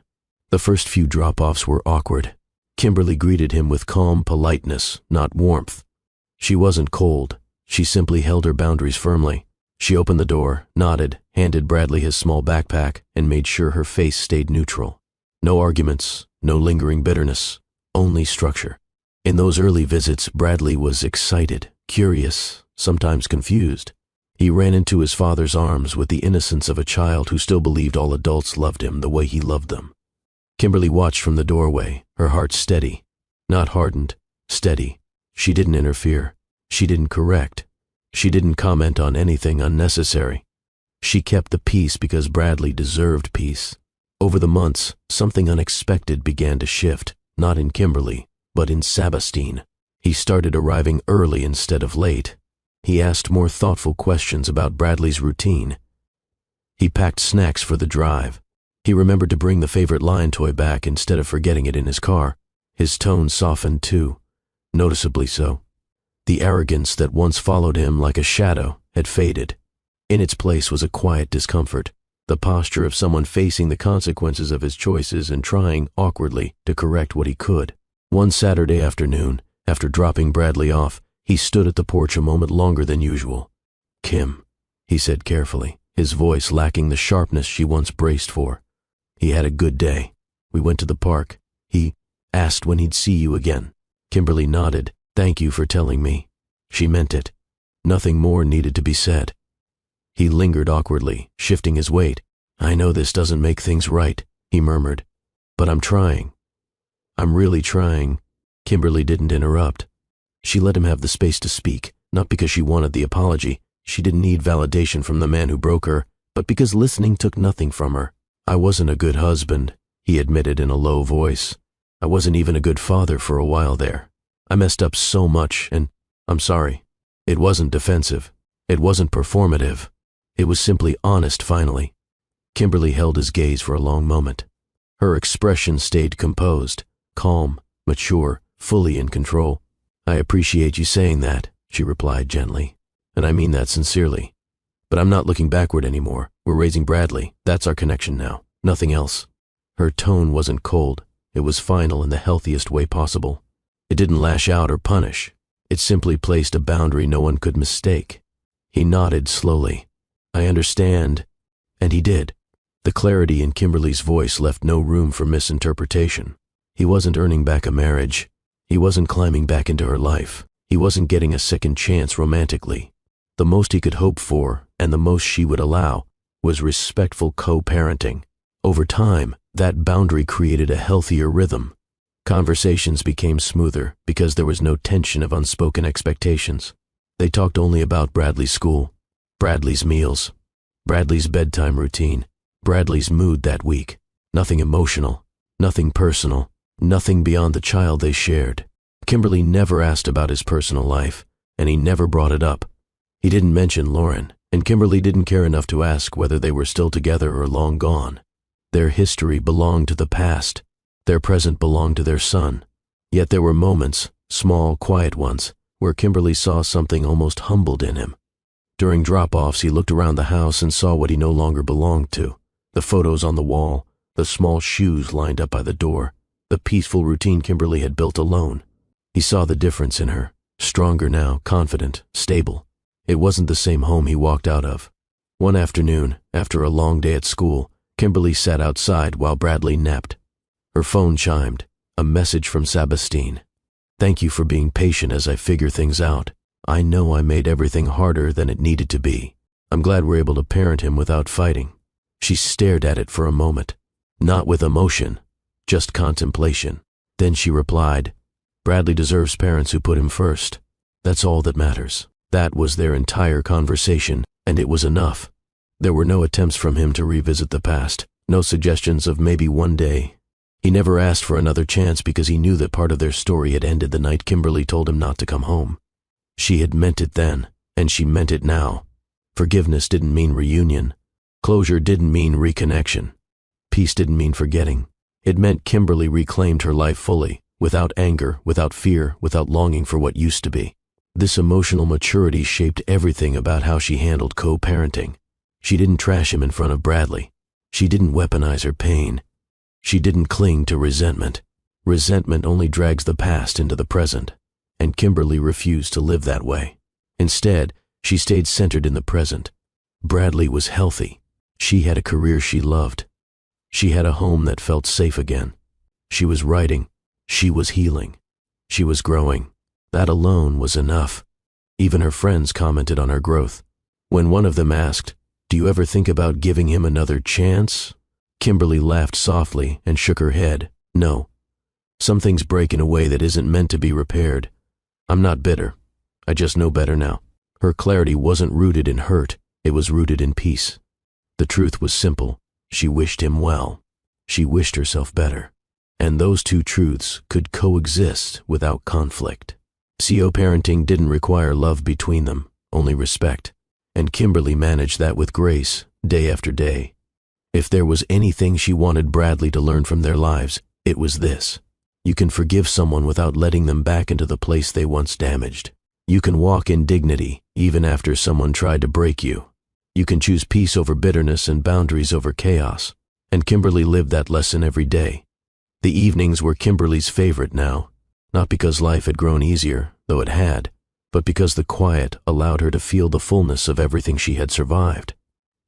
The first few drop-offs were awkward. Kimberly greeted him with calm politeness, not warmth. She wasn't cold. She simply held her boundaries firmly. She opened the door, nodded, handed Bradley his small backpack, and made sure her face stayed neutral. No arguments, no lingering bitterness, only structure. In those early visits, Bradley was excited, curious, sometimes confused. He ran into his father's arms with the innocence of a child who still believed all adults loved him the way he loved them. Kimberly watched from the doorway, her heart steady. Not hardened, steady. She didn't interfere. She didn't correct. She didn't comment on anything unnecessary. She kept the peace because Bradley deserved peace. Over the months, something unexpected began to shift, not in Kimberly, but in Sabastine. He started arriving early instead of late. He asked more thoughtful questions about Bradley's routine. He packed snacks for the drive. He remembered to bring the favorite lion toy back instead of forgetting it in his car. His tone softened too, noticeably so. The arrogance that once followed him like a shadow had faded. In its place was a quiet discomfort, the posture of someone facing the consequences of his choices and trying, awkwardly, to correct what he could. One Saturday afternoon, after dropping Bradley off, he stood at the porch a moment longer than usual. "Kim," he said carefully, his voice lacking the sharpness she once braced for. "He had a good day. We went to the park. He asked when he'd see you again." Kimberly nodded. "Thank you for telling me." She meant it. Nothing more needed to be said. He lingered awkwardly, shifting his weight. "I know this doesn't make things right," he murmured, "but I'm trying." I'm really trying. Kimberly didn't interrupt. She let him have the space to speak, not because she wanted the apology. She didn't need validation from the man who broke her, but because listening took nothing from her. I wasn't a good husband, he admitted in a low voice. I wasn't even a good father for a while there. I messed up so much, and I'm sorry. It wasn't defensive. It wasn't performative. It was simply honest finally. Kimberly held his gaze for a long moment. Her expression stayed composed, calm, mature, fully in control. I appreciate you saying that, she replied gently, and I mean that sincerely. But I'm not looking backward anymore. We're raising Bradley. That's our connection now. Nothing else. Her tone wasn't cold. It was final in the healthiest way possible. It didn't lash out or punish. It simply placed a boundary no one could mistake. He nodded slowly. I understand. And he did. The clarity in Kimberly's voice left no room for misinterpretation. He wasn't earning back a marriage. He wasn't climbing back into her life. He wasn't getting a second chance romantically. The most he could hope for, and the most she would allow, was respectful co-parenting. Over time, that boundary created a healthier rhythm. Conversations became smoother because there was no tension of unspoken expectations. They talked only about Bradley's school, Bradley's meals, Bradley's bedtime routine, Bradley's mood that week. Nothing emotional, nothing personal, nothing beyond the child they shared. Kimberly never asked about his personal life, and he never brought it up. He didn't mention Lauren, and Kimberly didn't care enough to ask whether they were still together or long gone. Their history belonged to the past. Their present belonged to their son. Yet there were moments, small, quiet ones, where Kimberly saw something almost humbled in him. During drop-offs, he looked around the house and saw what he no longer belonged to. The photos on the wall, the small shoes lined up by the door, the peaceful routine Kimberly had built alone. He saw the difference in her, stronger now, confident, stable. It wasn't the same home he walked out of. One afternoon, after a long day at school, Kimberly sat outside while Bradley napped. Her phone chimed, a message from Sabastine. Thank you for being patient as I figure things out. I know I made everything harder than it needed to be. I'm glad we're able to parent him without fighting. She stared at it for a moment, not with emotion, just contemplation. Then she replied, Bradley deserves parents who put him first. That's all that matters. That was their entire conversation, and it was enough. There were no attempts from him to revisit the past, no suggestions of maybe one day. He never asked for another chance because he knew that part of their story had ended the night Kimberly told him not to come home. She had meant it then, and she meant it now. Forgiveness didn't mean reunion. Closure didn't mean reconnection. Peace didn't mean forgetting. It meant Kimberly reclaimed her life fully, without anger, without fear, without longing for what used to be. This emotional maturity shaped everything about how she handled co-parenting. She didn't trash him in front of Bradley. She didn't weaponize her pain. She didn't cling to resentment. Resentment only drags the past into the present, and Kimberly refused to live that way. Instead, she stayed centered in the present. Bradley was healthy. She had a career she loved. She had a home that felt safe again. She was writing. She was healing. She was growing. That alone was enough. Even her friends commented on her growth. When one of them asked, "Do you ever think about giving him another chance?" Kimberly laughed softly and shook her head. No. Some things break in a way that isn't meant to be repaired. I'm not bitter. I just know better now. Her clarity wasn't rooted in hurt. It was rooted in peace. The truth was simple. She wished him well. She wished herself better. And those two truths could coexist without conflict. Co-parenting didn't require love between them, only respect. And Kimberly managed that with grace, day after day. If there was anything she wanted Bradley to learn from their lives, it was this. You can forgive someone without letting them back into the place they once damaged. You can walk in dignity, even after someone tried to break you. You can choose peace over bitterness and boundaries over chaos. And Kimberly lived that lesson every day. The evenings were Kimberly's favorite now, not because life had grown easier, though it had, but because the quiet allowed her to feel the fullness of everything she had survived.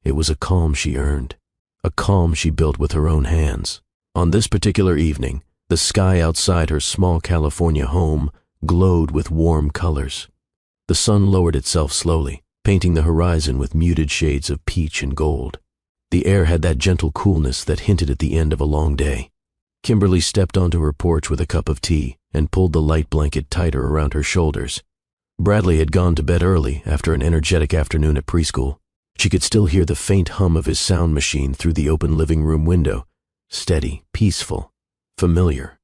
It was a calm she earned, a calm she built with her own hands. On this particular evening, the sky outside her small California home glowed with warm colors. The sun lowered itself slowly, painting the horizon with muted shades of peach and gold. The air had that gentle coolness that hinted at the end of a long day. Kimberly stepped onto her porch with a cup of tea and pulled the light blanket tighter around her shoulders. Bradley had gone to bed early after an energetic afternoon at preschool. She could still hear the faint hum of his sound machine through the open living room window. Steady, peaceful, familiar.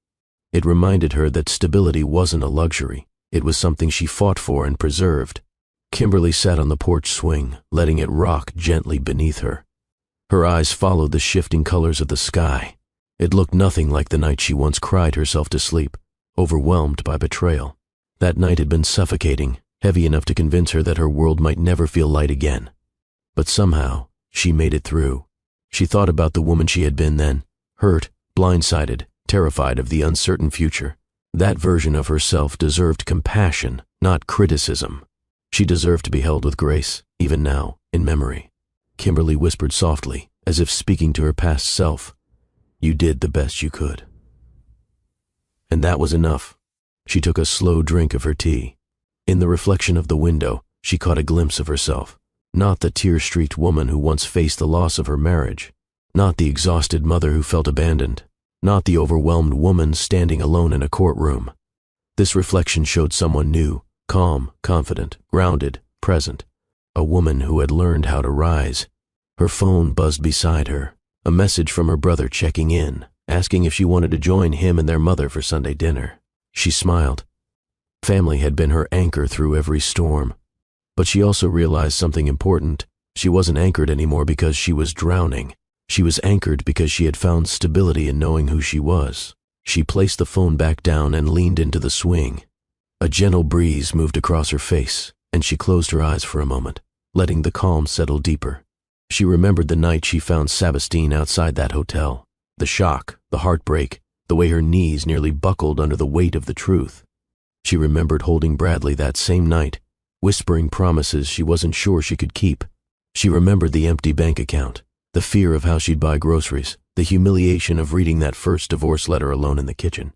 It reminded her that stability wasn't a luxury. It was something she fought for and preserved. Kimberly sat on the porch swing, letting it rock gently beneath her. Her eyes followed the shifting colors of the sky. It looked nothing like the night she once cried herself to sleep, overwhelmed by betrayal. That night had been suffocating, heavy enough to convince her that her world might never feel light again. But somehow, she made it through. She thought about the woman she had been then, hurt, blindsided, terrified of the uncertain future. That version of herself deserved compassion, not criticism. She deserved to be held with grace, even now, in memory. Kimberly whispered softly, as if speaking to her past self, "You did the best you could." And that was enough. She took a slow drink of her tea. In the reflection of the window, she caught a glimpse of herself. Not the tear-streaked woman who once faced the loss of her marriage. Not the exhausted mother who felt abandoned. Not the overwhelmed woman standing alone in a courtroom. This reflection showed someone new, calm, confident, grounded, present. A woman who had learned how to rise. Her phone buzzed beside her. A message from her brother checking in, asking if she wanted to join him and their mother for Sunday dinner. She smiled. Family had been her anchor through every storm. But she also realized something important. She wasn't anchored anymore because she was drowning. She was anchored because she had found stability in knowing who she was. She placed the phone back down and leaned into the swing. A gentle breeze moved across her face, and she closed her eyes for a moment, letting the calm settle deeper. She remembered the night she found Sabastine outside that hotel. The shock, the heartbreak, the way her knees nearly buckled under the weight of the truth. She remembered holding Bradley that same night, whispering promises she wasn't sure she could keep. She remembered the empty bank account, the fear of how she'd buy groceries, the humiliation of reading that first divorce letter alone in the kitchen.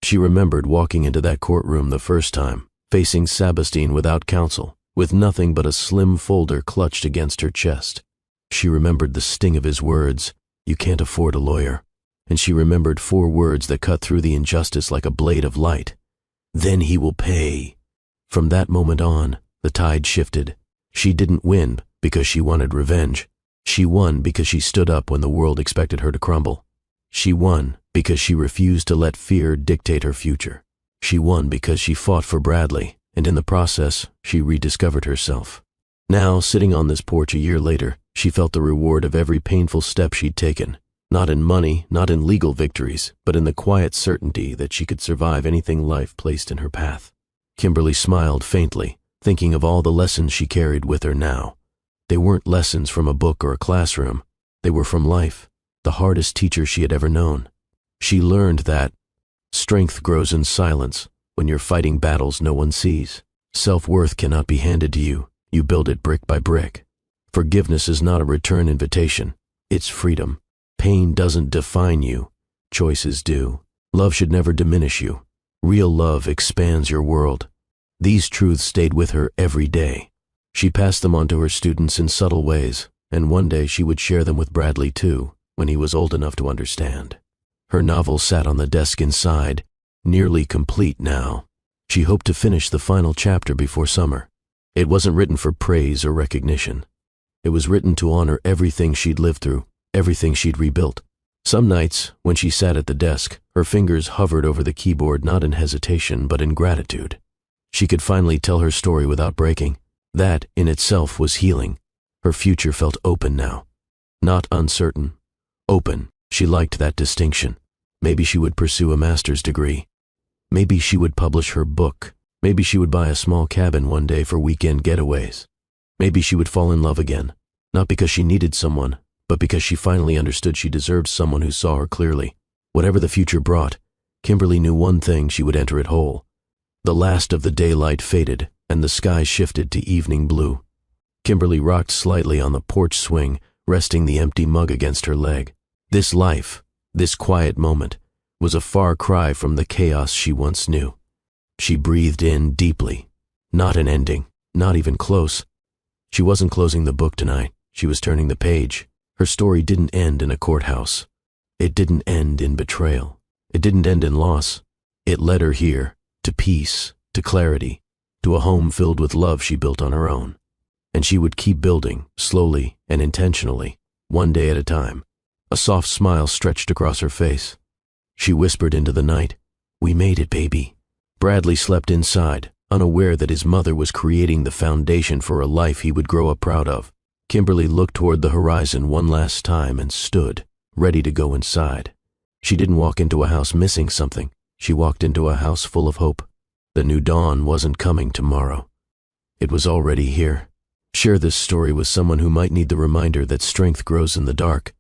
She remembered walking into that courtroom the first time, facing Sabastine without counsel, with nothing but a slim folder clutched against her chest. She remembered the sting of his words, "You can't afford a lawyer." And she remembered 4 words that cut through the injustice like a blade of light. "Then he will pay." From that moment on, the tide shifted. She didn't win because she wanted revenge. She won because she stood up when the world expected her to crumble. She won because she refused to let fear dictate her future. She won because she fought for Bradley, and in the process, she rediscovered herself. Now, sitting on this porch a year later, she felt the reward of every painful step she'd taken. Not in money, not in legal victories, but in the quiet certainty that she could survive anything life placed in her path. Kimberly smiled faintly, thinking of all the lessons she carried with her now. They weren't lessons from a book or a classroom. They were from life, the hardest teacher she had ever known. She learned that strength grows in silence when you're fighting battles no one sees. Self-worth cannot be handed to you. You build it brick by brick. Forgiveness is not a return invitation. It's freedom. Pain doesn't define you. Choices do. Love should never diminish you. Real love expands your world. These truths stayed with her every day. She passed them on to her students in subtle ways, and one day she would share them with Bradley too, when he was old enough to understand. Her novel sat on the desk inside, nearly complete now. She hoped to finish the final chapter before summer. It wasn't written for praise or recognition. It was written to honor everything she'd lived through, everything she'd rebuilt. Some nights, when she sat at the desk, her fingers hovered over the keyboard not in hesitation but in gratitude. She could finally tell her story without breaking. That, in itself, was healing. Her future felt open now. Not uncertain. Open. She liked that distinction. Maybe she would pursue a master's degree. Maybe she would publish her book. Maybe she would buy a small cabin one day for weekend getaways. Maybe she would fall in love again, not because she needed someone, but because she finally understood she deserved someone who saw her clearly. Whatever the future brought, Kimberly knew one thing: she would enter it whole. The last of the daylight faded, and the sky shifted to evening blue. Kimberly rocked slightly on the porch swing, resting the empty mug against her leg. This life, this quiet moment, was a far cry from the chaos she once knew. She breathed in deeply. Not an ending, not even close. She wasn't closing the book tonight. She was turning the page. Her story didn't end in a courthouse. It didn't end in betrayal. It didn't end in loss. It led her here, to peace, to clarity, to a home filled with love she built on her own. And she would keep building, slowly and intentionally, one day at a time. A soft smile stretched across her face. She whispered into the night, "We made it, baby." Bradley slept inside, unaware that his mother was creating the foundation for a life he would grow up proud of. Kimberly looked toward the horizon one last time and stood, ready to go inside. She didn't walk into a house missing something. She walked into a house full of hope. The new dawn wasn't coming tomorrow. It was already here. Share this story with someone who might need the reminder that strength grows in the dark,